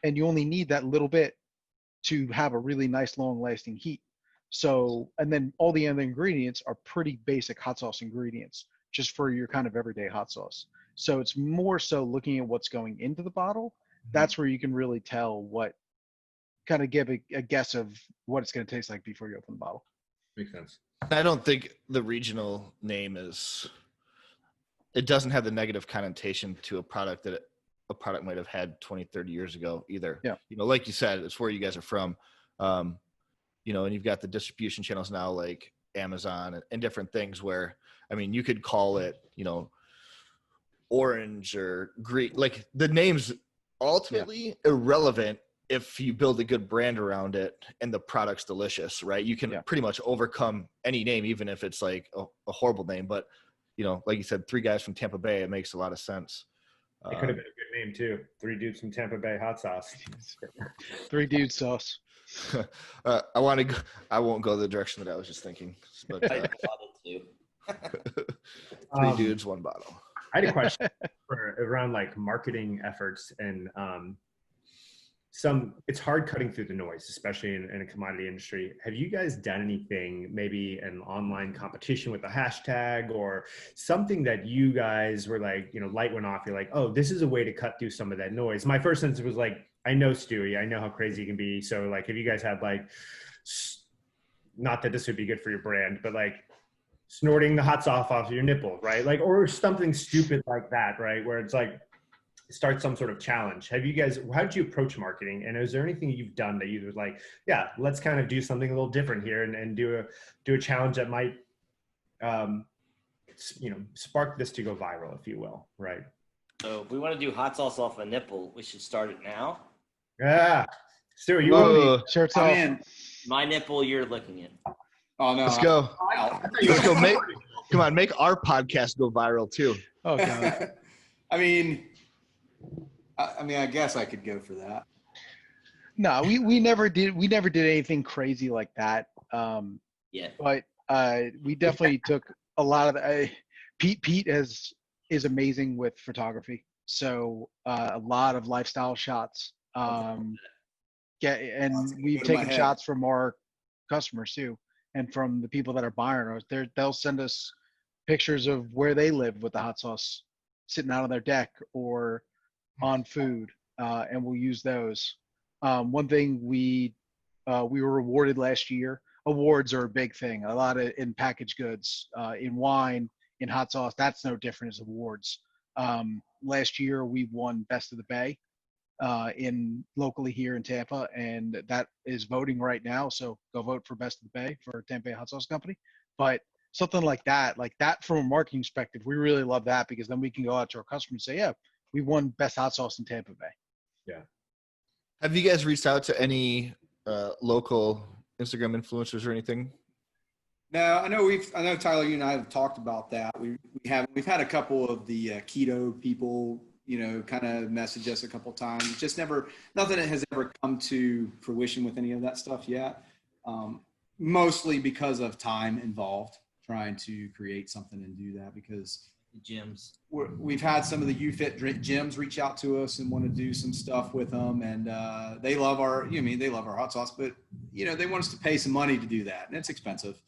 And you only need that little bit to have a really nice long lasting heat. So, and then all the other ingredients are pretty basic hot sauce ingredients just for your kind of everyday hot sauce. So it's more so looking at what's going into the bottle. That's where you can really tell what, kind of give a guess of what it's going to taste like before you open the bottle. Makes sense. I don't think the regional name it doesn't have the negative connotation to a product that a product might have had 20, 30 years ago either. Yeah. You know, like you said, it's where you guys are from. You know, and you've got the distribution channels now like Amazon and different things where, I mean, you could call it, you know, orange or green. Like the name's ultimately irrelevant if you build a good brand around it and the product's delicious, right? You can pretty much overcome any name, even if it's like a horrible name. But, you know, like you said, 3 guys from Tampa Bay, it makes a lot to sense. It could have been a good name too. 3 dudes from Tampa Bay hot sauce. 3 dude sauce. I won't go the direction that I was just thinking. But, I thought it too. 3 dudes, 1 bottle. I had a question around like marketing efforts and it's hard cutting through the noise, especially in a commodity industry. Have you guys done anything, maybe an online competition with a hashtag or something that you guys were like, you know, light went off, you're like, oh, this is a way to cut through some of that noise? My first sentence was like, I know Stewie, I know how crazy he can be. So like, if you guys had like, not that this would be good for your brand, but like snorting the hot sauce off your nipple, right? Like, or something stupid like that, right? Where it's like, start some sort of challenge. Have you guys, how did you approach marketing? And is there anything you've done that you was like, yeah, let's kind of do something a little different here and do a challenge that might, you know, spark this to go viral, if you will, right? So if we want to do hot sauce off a nipple, we should start it now. Yeah. Stuart, you want to Shirts I'm off. in. My nipple, you're licking it. Oh no. Let's go. Let's go. Come on, make our podcast go viral too. Oh god. I mean, I guess I could go for that. No, we never did anything crazy like that. Yeah. But we definitely took a lot of the, Pete is amazing with photography. So a lot of lifestyle shots. And we've taken shots from our customers too, and from the people that are buying us. They'll send us pictures of where they live with the hot sauce sitting out on their deck or on food, and we'll use those. One thing we were rewarded last year. Awards are a big thing. A lot of in packaged goods, in wine, in hot sauce. That's no different as awards. Last year we won Best of the Bay in locally here in Tampa, and that is voting right now. So go vote for Best of the Bay for Tampa Bay Hot Sauce Company. But something like that from a marketing perspective, we really love that because then we can go out to our customers and say, yeah, we won Best Hot Sauce in Tampa Bay. Yeah. Have you guys reached out to any local Instagram influencers or anything? No, I know Tyler, you and I have talked about that. We've had a couple of the keto people, you know, kind of message us a couple times. Just nothing that has ever come to fruition with any of that stuff yet. Mostly because of time involved trying to create something and do that, because The gyms. we've had some of the UFit gyms reach out to us and want to do some stuff with them, and they love our hot sauce, but you know, they want us to pay some money to do that, and it's expensive.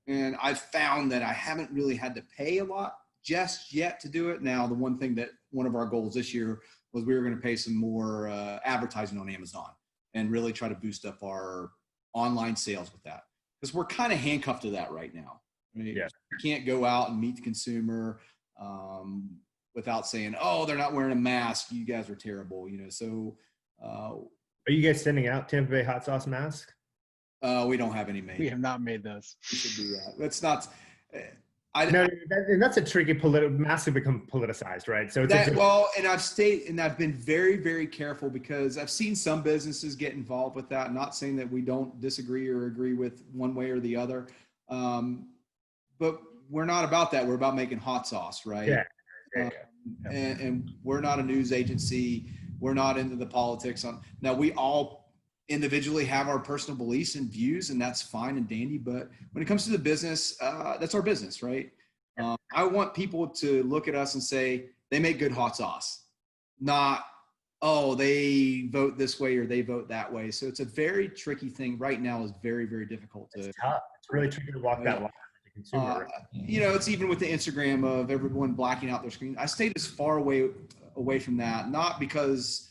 And I've found that I haven't really had to pay a lot just yet to do it. Now, the one of our goals this year was we were going to pay some more advertising on Amazon and really try to boost up our online sales with that, because we're kind of handcuffed to that right now. Right? Yeah. You can't go out and meet the consumer without saying, oh, they're not wearing a mask, you guys are terrible, you know. So Are you guys sending out Tampa Bay hot sauce masks? we don't have any made. We have not made those. We should do that. That's not No, that's a tricky massive become politicized, right? So it's I've been very, very careful, because I've seen some businesses get involved with that. I'm not saying that we don't disagree or agree with one way or the other, but we're not about that. We're about making hot sauce, right? Yeah. And we're not a news agency. We're not into the politics. Now, we all individually have our personal beliefs and views, and that's fine and dandy. But when it comes to the business, that's our business, right? I want people to look at us and say they make good hot sauce, not, oh, they vote this way or they vote that way. So it's a very tricky thing right now. Is very, very difficult to. It's tough. It's really tricky to walk that line as a consumer. You know, it's even with the Instagram of everyone blacking out their screen. I stayed as far away from that, not because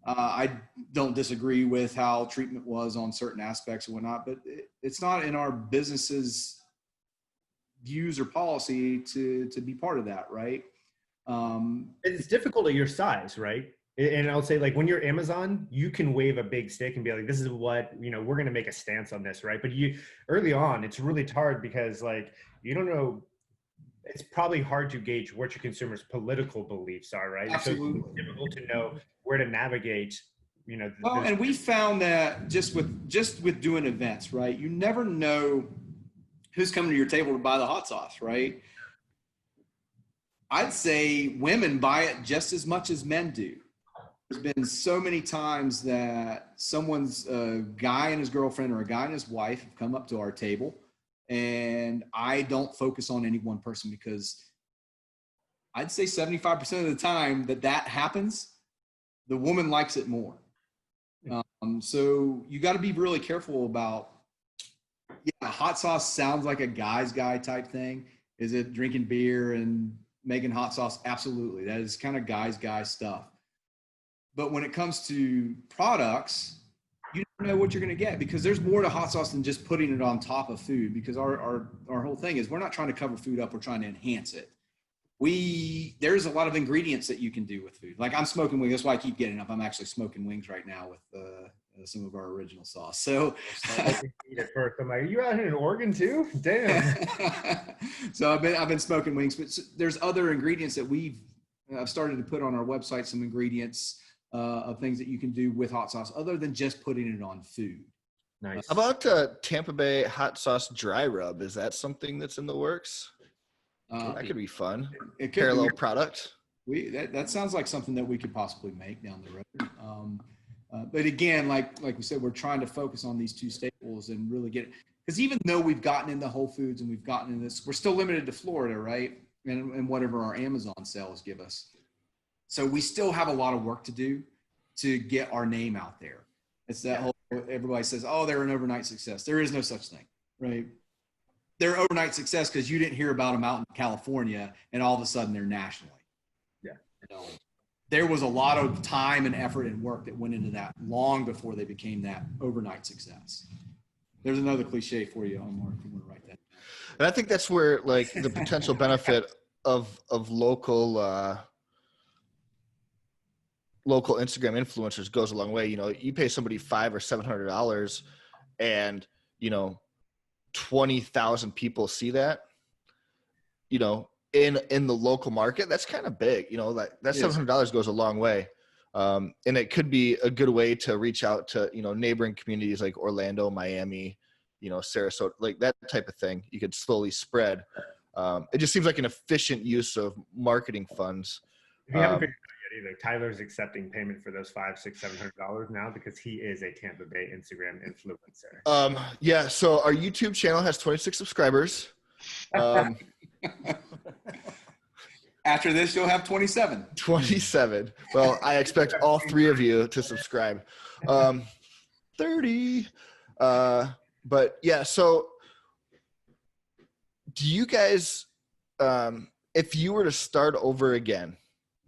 I don't disagree with how treatment was on certain aspects or whatnot, but it's not in our business's views or policy to be part of that, right? It's difficult at your size, right? And I'll say, like, when you're Amazon, you can wave a big stick and be like, this is what, you know, we're going to make a stance on this, right? But early on, it's really hard because, like, you don't know it's probably hard to gauge what your consumers' political beliefs are, right? Absolutely. So it's difficult to know where to navigate, you know. Well, and we found that just with doing events, right? You never know who's coming to your table to buy the hot sauce, right? I'd say women buy it just as much as men do. There's been so many times that someone's a guy and his girlfriend or a guy and his wife have come up to our table, and I don't focus on any one person because I'd say 75% of the time that happens, the woman likes it more. So you got to be really careful about, yeah, hot sauce sounds like a guy's guy type thing. Is it drinking beer and making hot sauce? Absolutely. That is kind of guy's guy stuff. But when it comes to products, you don't know what you're going to get because there's more to hot sauce than just putting it on top of food, because our whole thing is we're not trying to cover food up. We're trying to enhance it. There's a lot of ingredients that you can do with food. Like I'm smoking wings. That's why I keep getting up. I'm actually smoking wings right now with some of our original sauce. So eat it first. I'm like, are you out here in Oregon too? Damn. So I've been smoking wings, but there's other ingredients that I've started to put on our website, some ingredients of things that you can do with hot sauce other than just putting it on food. Nice. How about Tampa Bay hot sauce dry rub? Is that something that's in the works? That could be fun. It could Parallel be. product. That sounds like something that we could possibly make down the road. But again, like we said, we're trying to focus on these two staples and really get it. Because even though we've gotten into Whole Foods and we've gotten into this, we're still limited to Florida, right? And whatever our Amazon sales give us. So we still have a lot of work to do to get our name out there. It's that whole, everybody says, oh, they're an overnight success. There is no such thing, right? They're overnight success because you didn't hear about them out in California and all of a sudden they're nationally. Yeah. You know, there was a lot of time and effort and work that went into that long before they became that overnight success. There's another cliche for you, Omar, if you want to write that down. And I think that's where like the potential benefit of local Instagram influencers goes a long way. You know, you pay somebody $500 or $700 and, you know, 20,000 people see that, you know, in the local market. That's kind of big, you know, that $700 goes a long way. And it could be a good way to reach out to, you know, neighboring communities like Orlando, Miami, you know, Sarasota, like that type of thing. You could slowly spread. It just seems like an efficient use of marketing funds. If you haven't figured it out yet either, Tyler's accepting payment for those $500, $600, $700 now because he is a Tampa Bay Instagram influencer. Yeah. So our YouTube channel has 26 subscribers. After this, you'll have 27. 27. Well, I expect all three of you to subscribe. 30. But yeah, so do you guys, if you were to start over again,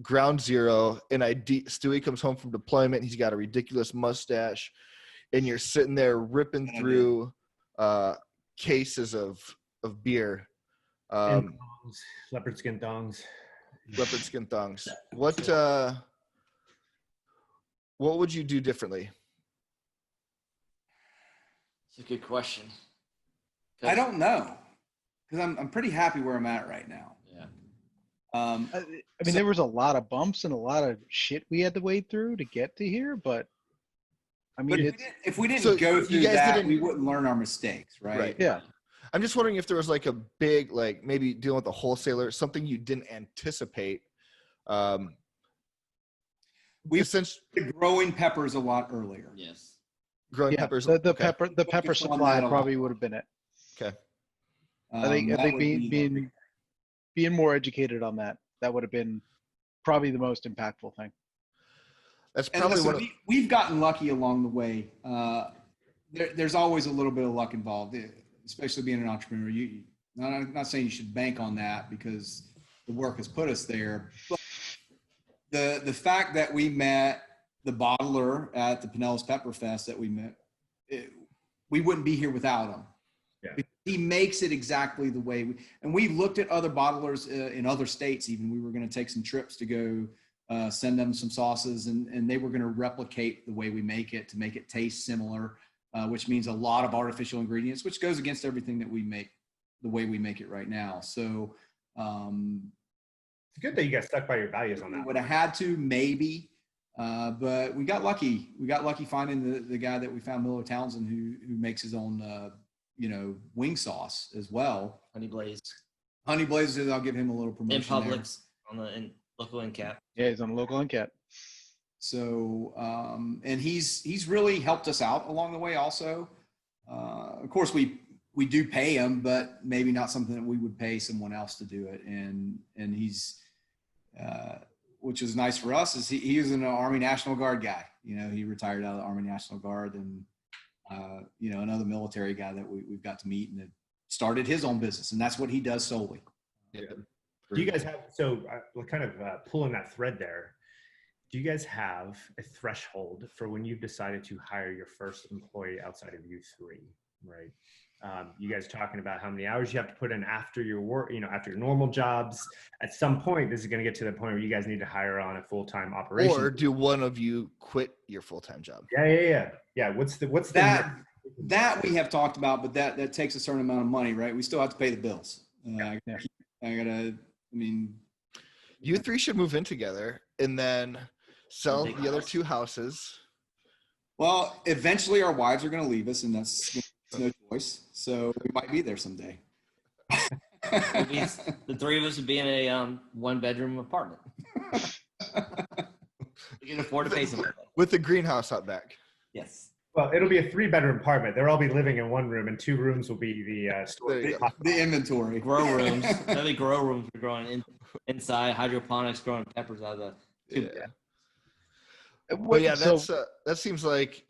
ground zero, and Stewie comes home from deployment, he's got a ridiculous mustache, and you're sitting there ripping through cases of beer. Leopard skin thongs. Leopard skin thongs. What would you do differently? It's a good question. I don't know, because I'm pretty happy where I'm at right now. Yeah. I mean, there was a lot of bumps and a lot of shit we had to wade through to get to here, but I mean, if we didn't go through that, we wouldn't learn our mistakes, right? Yeah. I'm just wondering if there was like a big, like maybe dealing with a wholesaler, something you didn't anticipate. We started growing peppers a lot earlier. Yes. Growing peppers. The okay. pepper supply probably would have been it. Okay. I think being more educated on that would have been probably the most impactful thing. That's probably we've gotten lucky along the way. There's always a little bit of luck involved, especially being an entrepreneur. I'm not saying you should bank on that because the work has put us there. But the fact that we met the bottler at the Pinellas Pepper Fest that we met, we wouldn't be here without him. Yeah. He makes it exactly the way we looked at other bottlers in other states. Even we were going to take some trips to go send them some sauces, and they were going to replicate the way we make it to make it taste similar, which means a lot of artificial ingredients, which goes against everything that we make, the way we make it right now. So It's good that you guys stuck by your values on We that. would have had to, maybe, but we got lucky. We got lucky finding the guy that we found, Miller Townsend, who makes his own, wing sauce as well. Honey Blaze Honey Blazers, I'll give him a little in promotion there. Publix on the local end cap. Yeah, he's on the local end cap. So, and he's really helped us out along the way also. Of course, we do pay him, but maybe not something that we would pay someone else to do it. And he's, which is nice for us, is he was an Army National Guard guy. He retired out of the Army National Guard, and another military guy that we've got to meet, and it started his own business, and that's what he does solely. Yeah. Do you guys have, so kind of pulling that thread there, do you guys have a threshold for when you've decided to hire your first employee outside of you three, right? You guys talking about how many hours you have to put in after your work, after your normal jobs. At some point, this is going to get to the point where you guys need to hire on a full-time operation. Or do one of you quit your full-time job? Yeah. What's that we have talked about, but that takes a certain amount of money, right? We still have to pay the bills. You three should move in together and then sell the other two houses. Well, eventually our wives are going to leave us, and that's no choice. So we might be there someday. The three of us would be in a one-bedroom apartment. We can afford to pay some. With the greenhouse out back. Yes. Well, it'll be a 3-bedroom apartment. They'll all be living in one room, and 2 rooms will be the storage. The inventory. Grow rooms. That'll be grow rooms. We're growing inside, hydroponics, growing peppers out of the. Yeah. But yeah, that seems like,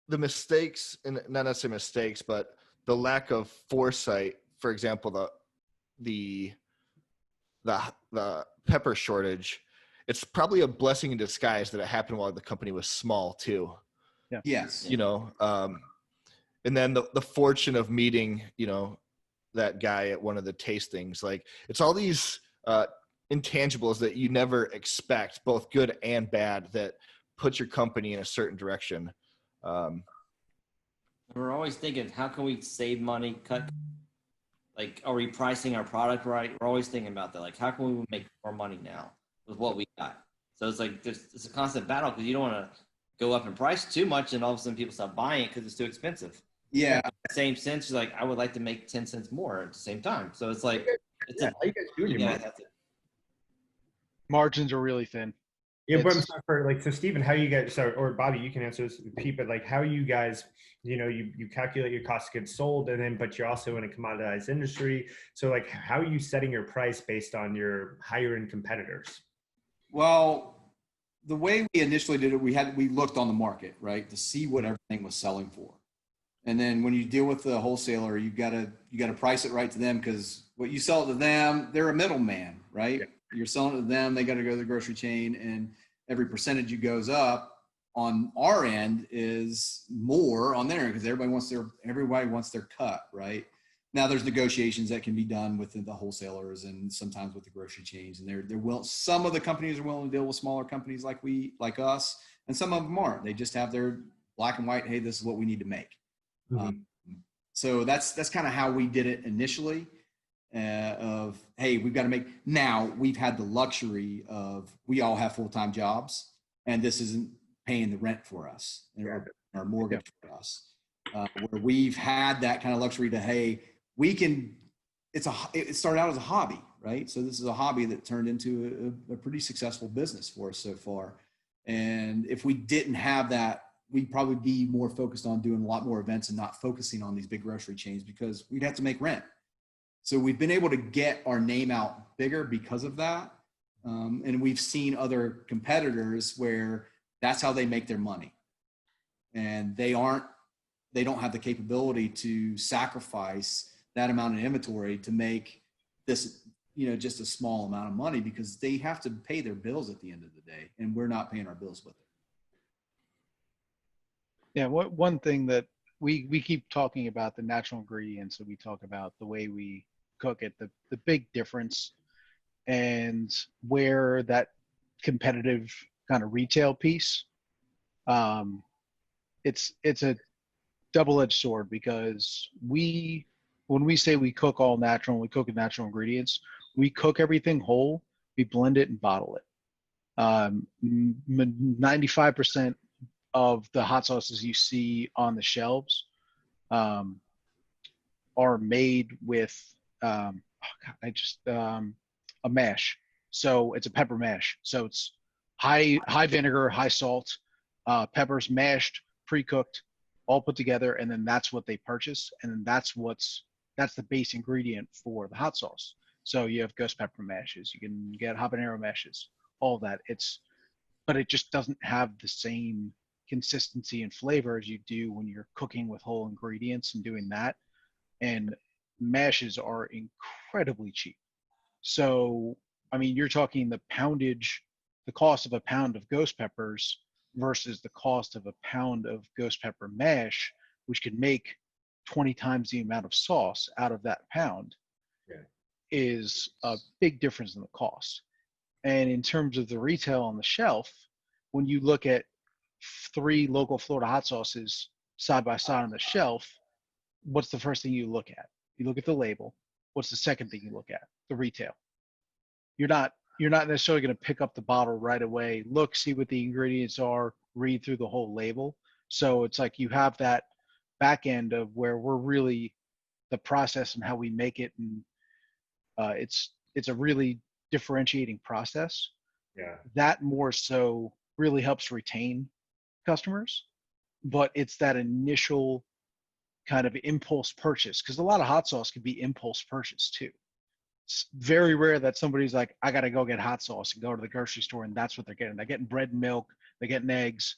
the mistakes, and not necessarily mistakes, but the lack of foresight. For example, the pepper shortage. It's probably a blessing in disguise that it happened while the company was small too. Yeah. Yes. And then the fortune of meeting, that guy at one of the tastings. Like, it's all these intangibles that you never expect, both good and bad, that put your company in a certain direction. We're always thinking, how can we save money, cut, are we pricing our product right? We're always thinking about that. Like, how can we make more money now with what we got? So it's like, it's a constant battle, because you don't want to go up in price too much, and all of a sudden people stop buying it because it's too expensive. Yeah. In the same sense, you're like, I would like to make 10 cents more at the same time. So it's like, How you guys doing your money? Margins are really thin. Yeah, but I'm sorry for so Stephen, how you guys, or Bobby, you can answer this, Pete, but how you guys, you calculate your cost of goods sold, and then, but you're also in a commoditized industry. So how are you setting your price based on your higher end competitors? Well, the way we initially did it, we looked on the market, right, to see what everything was selling for. And then when you deal with the wholesaler, you gotta price it right to them, because what you sell it to them, they're a middleman, right? Yeah. You're selling it to them, they got to go to the grocery chain, and every percentage you goes up on our end is more on their end, because everybody wants their cut, right? Now there's negotiations that can be done with the wholesalers and sometimes with the grocery chains, and some of the companies are willing to deal with smaller companies like us, and some of them aren't. They just have their black and white, hey, this is what we need to make. Mm-hmm. So that's kind of how we did it initially. Of, hey, we've got to make, now we've had the luxury of, we all have full-time jobs, and this isn't paying the rent for us, or our mortgage for us, where we've had that kind of luxury to, hey, we can, it started out as a hobby, right? So this is a hobby that turned into a pretty successful business for us so far. And if we didn't have that, we'd probably be more focused on doing a lot more events and not focusing on these big grocery chains, because we'd have to make rent. So we've been able to get our name out bigger because of that. And we've seen other competitors where that's how they make their money. And they don't have the capability to sacrifice that amount of inventory to make this, just a small amount of money, because they have to pay their bills at the end of the day, and we're not paying our bills with it. Yeah, one thing that we keep talking about, the natural ingredients, so we talk about the way we cook it, the big difference, and where that competitive kind of retail piece, it's a double-edged sword, because when when we say we cook all natural and we cook with natural ingredients, we cook everything whole, we blend it and bottle it. 95% of the hot sauces you see on the shelves are made with a mash. So it's a pepper mash. So it's high vinegar, high salt, peppers mashed, pre-cooked, all put together, and then that's what they purchase, and then that's the base ingredient for the hot sauce. So you have ghost pepper mashes, you can get habanero mashes, all that. But it just doesn't have the same consistency and flavor as you do when you're cooking with whole ingredients and doing that. And mashes are incredibly cheap. So, I mean, you're talking the cost of a pound of ghost peppers versus the cost of a pound of ghost pepper mash, which can make 20 times the amount of sauce out of that pound, is a big difference in the cost. And in terms of the retail on the shelf, when you look at 3 local Florida hot sauces side by side on the shelf, what's the first thing you look at? You look at the label. What's the second thing you look at? The retail. You're not necessarily going to pick up the bottle right away, look, see what the ingredients are, read through the whole label. So it's like you have that back end of where we're really the process and how we make it, and it's a really differentiating process. Yeah. That more so really helps retain customers, but it's that initial kind of impulse purchase, because a lot of hot sauce can be impulse purchase too. It's very rare that somebody's like, I got to go get hot sauce and go to the grocery store, and that's what they're getting. They're getting bread and milk, they're getting eggs,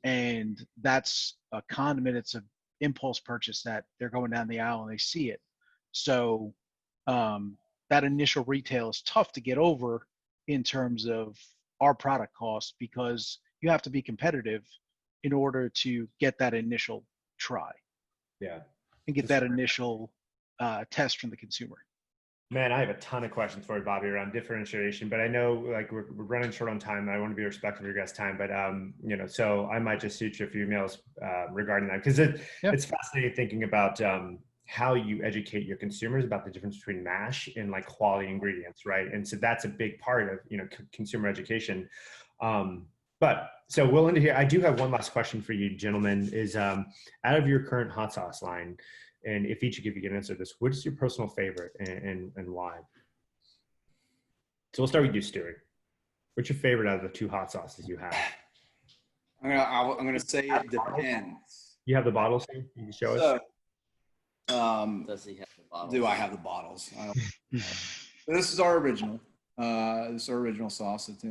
and that's a condiment. It's an impulse purchase that they're going down the aisle and they see it. So that initial retail is tough to get over in terms of our product costs, because you have to be competitive in order to get that initial try. Yeah. And get that initial test from the consumer. Man, I have a ton of questions for you, Bobby, around differentiation, but I know like we're running short on time. I want to be respectful of your guys' time, but so I might just shoot you a few emails regarding that, because it's fascinating thinking about how you educate your consumers about the difference between mash and like quality ingredients, right? And so that's a big part of consumer education. But so we'll end it here. I do have one last question for you, gentlemen. Is out of your current hot sauce line, and if each of you can answer this, what is your personal favorite and why? So we'll start with you, Stuart. What's your favorite out of the 2 hot sauces you have? I'm gonna say it depends. You have the bottles here? You can show us. Does he have the bottles? Do I have the bottles? This is our original. This is our original sauce. It's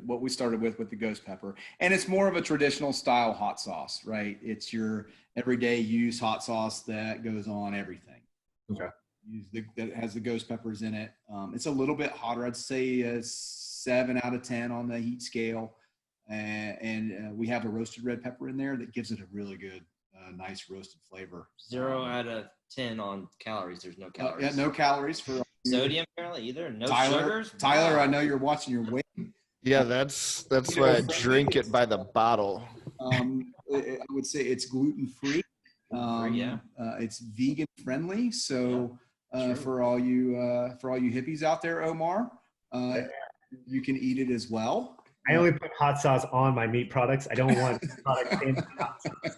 what we started with the ghost pepper, and it's more of a traditional style hot sauce, right? It's your everyday use hot sauce that goes on everything. Okay. That has the ghost peppers in it. It's a little bit hotter. I'd say a 7 out of 10 on the heat scale, and we have a roasted red pepper in there that gives it a really good, nice roasted flavor. 0 out of 10 on calories. There's no calories. Yeah, no calories for sodium apparently either. No sugars. Tyler, Wow. I know you're watching your weight. Yeah, that's why I drink it by the bottle. I would say it's gluten free. It's vegan friendly. So for all you hippies out there, Omar, you can eat it as well. I only put hot sauce on my meat products. I don't want products in hot sauce.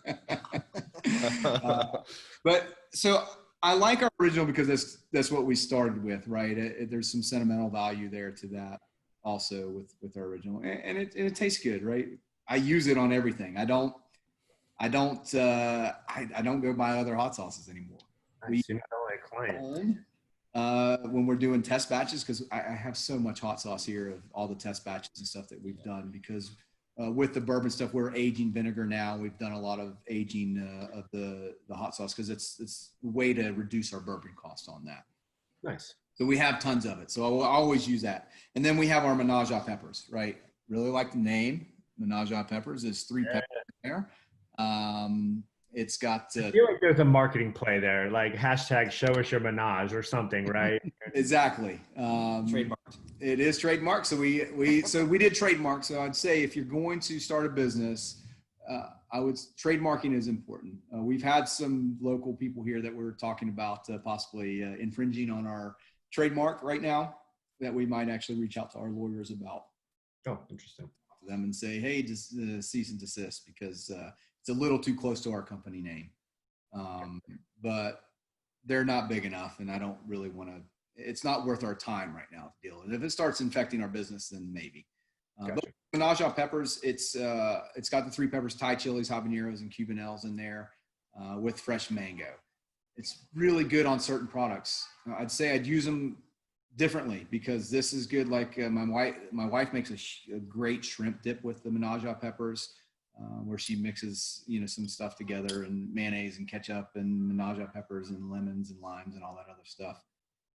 But so I like our original because that's what we started with, right? There's some sentimental value there to that also with our original, and it tastes good, right? I use it on everything. I don't go buy other hot sauces anymore. You're not only a client. When we're doing test batches, because I have so much hot sauce here of all the test batches and stuff that we've done, because with the bourbon stuff, we're aging vinegar now. We've done a lot of aging of the hot sauce because it's a way to reduce our bourbon cost on that. Nice. So we have tons of it. So I will always use that. And then we have our Menage a peppers, right? Really like the name. Menage a peppers. There's 3 peppers in there. It's got I feel like there's a marketing play there, like hashtag show us your menage or something, right? Exactly. Trademarked. It is trademarked. So we did trademark. So I'd say if you're going to start a business, trademarking is important. We've had some local people here that we're talking about possibly infringing on our trademark right now that we might actually reach out to our lawyers about. Oh, interesting. To them and say, hey, just cease and desist because it's a little too close to our company name. But they're not big enough, and I don't really want to. It's not worth our time right now to deal with. If it starts infecting our business, then maybe. Gotcha. But Menage a peppers, it's got the 3 peppers, Thai chilies, habaneros, and Cubanelles in there with fresh mango. It's really good on certain products. I'd say I'd use them differently because this is good. Like my wife makes a great shrimp dip with the Menage a peppers, where she mixes some stuff together and mayonnaise and ketchup and Menage a peppers and lemons and limes and all that other stuff.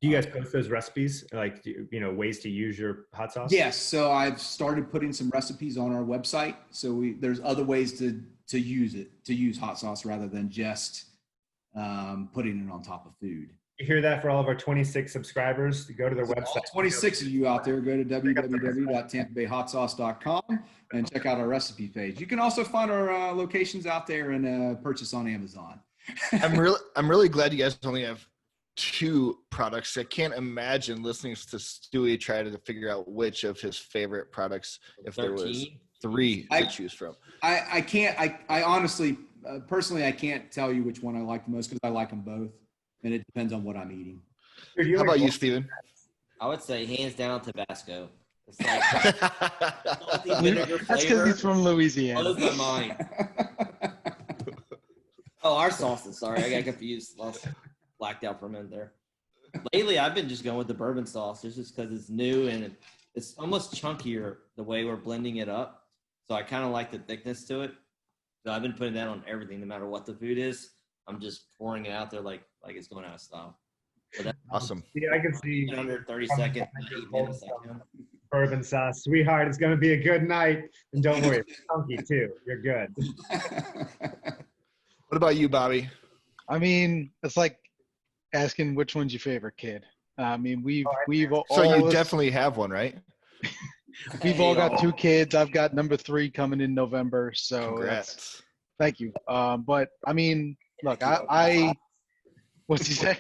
Do you guys post those recipes, like ways to use your hot sauce? Yes. So I've started putting some recipes on our website. So there's other ways to use hot sauce rather than just putting it on top of food. You hear that for all of our 26 subscribers? Go to their website. All 26 of you out there, go to www.tampabayhotsauce.com and check out our recipe page. You can also find our locations out there and purchase on Amazon. I'm really glad you guys only have 2 products. I can't imagine listening to Stewie try to figure out which of his favorite products if 13? There was 3 to choose from. I can't. I honestly, personally, I can't tell you which one I like the most because I like them both. And it depends on what I'm eating. How about you, Steven? I would say hands down Tabasco. It's like salty vinegar flavor. That's because he's from Louisiana. Blows my mind. Oh, our sauces. Sorry, I got confused. Blacked out for a minute there. Lately, I've been just going with the bourbon sauce just because it's new and it's almost chunkier the way we're blending it up. So I kind of like the thickness to it. So I've been putting that on everything, no matter what the food is. I'm just pouring it out there like it's going out of style. So awesome. Yeah, I can see under 30 seconds, 8 minutes. Bourbon sauce, sweetheart. It's going to be a good night, and don't worry, it's chunky too. You're good. What about you, Bobby? I mean, it's like asking which one's your favorite kid. I mean, we've so you definitely have one, right? We've all got 2 kids. I've got number 3 coming in November. So congrats. Thank you. But I mean, look, what's he say?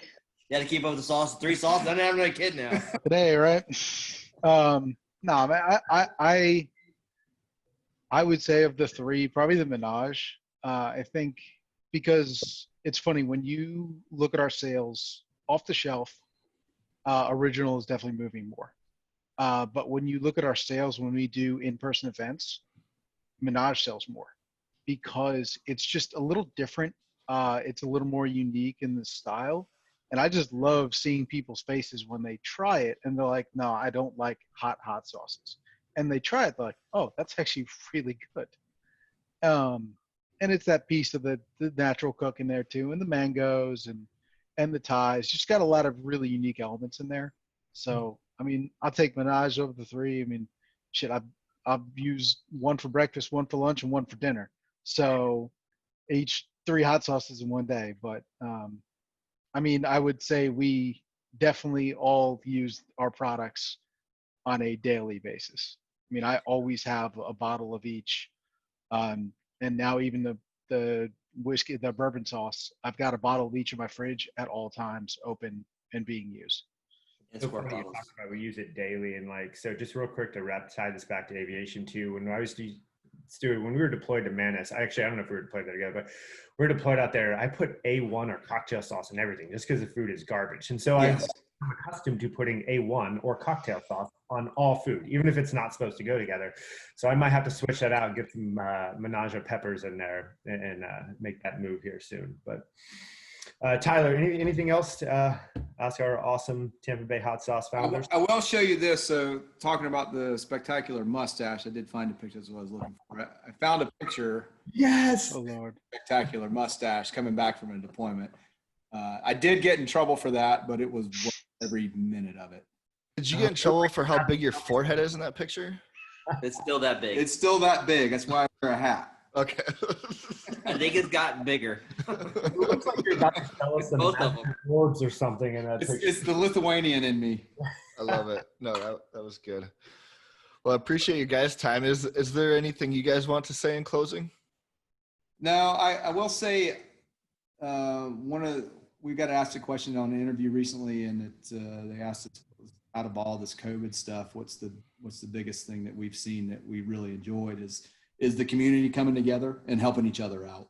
You got to keep up with the sauce. 3 sauces. I don't have a kid now. Today, right? No, man, I would say of the 3, probably the Menage. I think because it's funny when you look at our sales off the shelf, original is definitely moving more. But when you look at our sales when we do in-person events, Menage sells more because it's just a little different. It's a little more unique in the style. And I just love seeing people's faces when they try it and they're like, no, I don't like hot sauces. And they try it, they're like, oh, that's actually really good. And it's that piece of the natural cook in there too, and the mangoes and the Thais. Just got a lot of really unique elements in there. So, I mean, I'll take Menage over the 3. I mean, shit, I've used 1 for breakfast, 1 for lunch, and 1 for dinner. So each 3 hot sauces in one day. But, I mean, I would say we definitely all use our products on a daily basis. I mean, I always have a bottle of each. And now even the whiskey, the bourbon sauce, I've got a bottle of each in my fridge at all times, open and being used. So funny you talk about we use it daily, and so just real quick to tie this back to aviation too. When I was Stuart, when we were deployed to Manus, I don't know if we were deployed there together, but we were deployed out there. I put A1 or cocktail sauce in everything just because the food is garbage, and so yes. I'm accustomed to putting A1 or cocktail sauce on all food, even if it's not supposed to go together. So I might have to switch that out and get some Menage a peppers in there and make that move here soon. But Tyler, anything else to ask our awesome Tampa Bay hot sauce founders? I will show you this. So talking about the spectacular mustache, I did find a picture. That's what I was looking for. I found a picture. Yes. Oh, Lord. Spectacular mustache coming back from a deployment. I did get in trouble for that, but it was worth every minute of it. Did you get in trouble for how big your forehead is in that picture? It's still that big. It's still that big. That's why I wear a hat. Okay. I think it's gotten bigger. It looks like you're about to tell us some Both of them. words or something in that picture. It's the Lithuanian in me. I love it. No, that was good. Well, I appreciate you guys' time. Is there anything you guys want to say in closing? No, I will say we got asked a question on an interview recently, and they asked us, out of all this COVID stuff, what's the biggest thing that we've seen that we really enjoyed is the community coming together and helping each other out.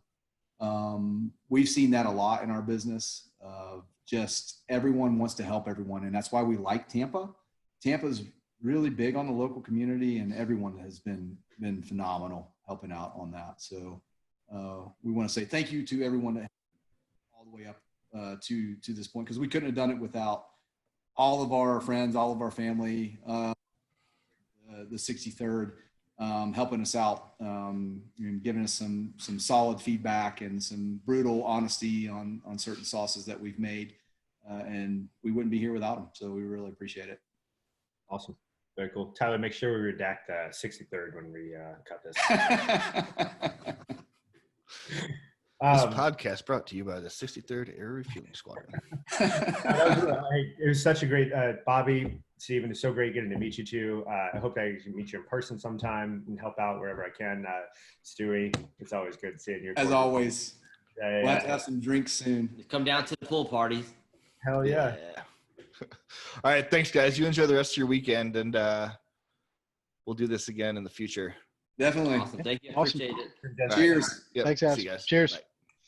We've seen that a lot in our business. Just everyone wants to help everyone, and that's why we like Tampa. Tampa's really big on the local community, and everyone has been phenomenal helping out on that. So we want to say thank you to everyone that all the way up to this point, because we couldn't have done it without all of our friends, all of our family, the 63rd, helping us out, and giving us some solid feedback and some brutal honesty on certain sauces that we've made. And we wouldn't be here without them. So we really appreciate it. Awesome. Very cool. Tyler, make sure we redact 63rd when we cut this. This podcast brought to you by the 63rd Air Refueling Squadron. It was such a great, Bobby, Stephen, it's so great getting to meet you two. I hope I can meet you in person sometime and help out wherever I can. Stewie, it's always good seeing you. As always. Yeah. We'll have to have some drinks soon. Come down to the pool parties. Hell yeah. All right. Thanks, guys. You enjoy the rest of your weekend, and we'll do this again in the future. Definitely. Awesome. Thank you. Awesome. Appreciate it. Cheers. Yep. Thanks, guys. See you guys. Cheers. Bye.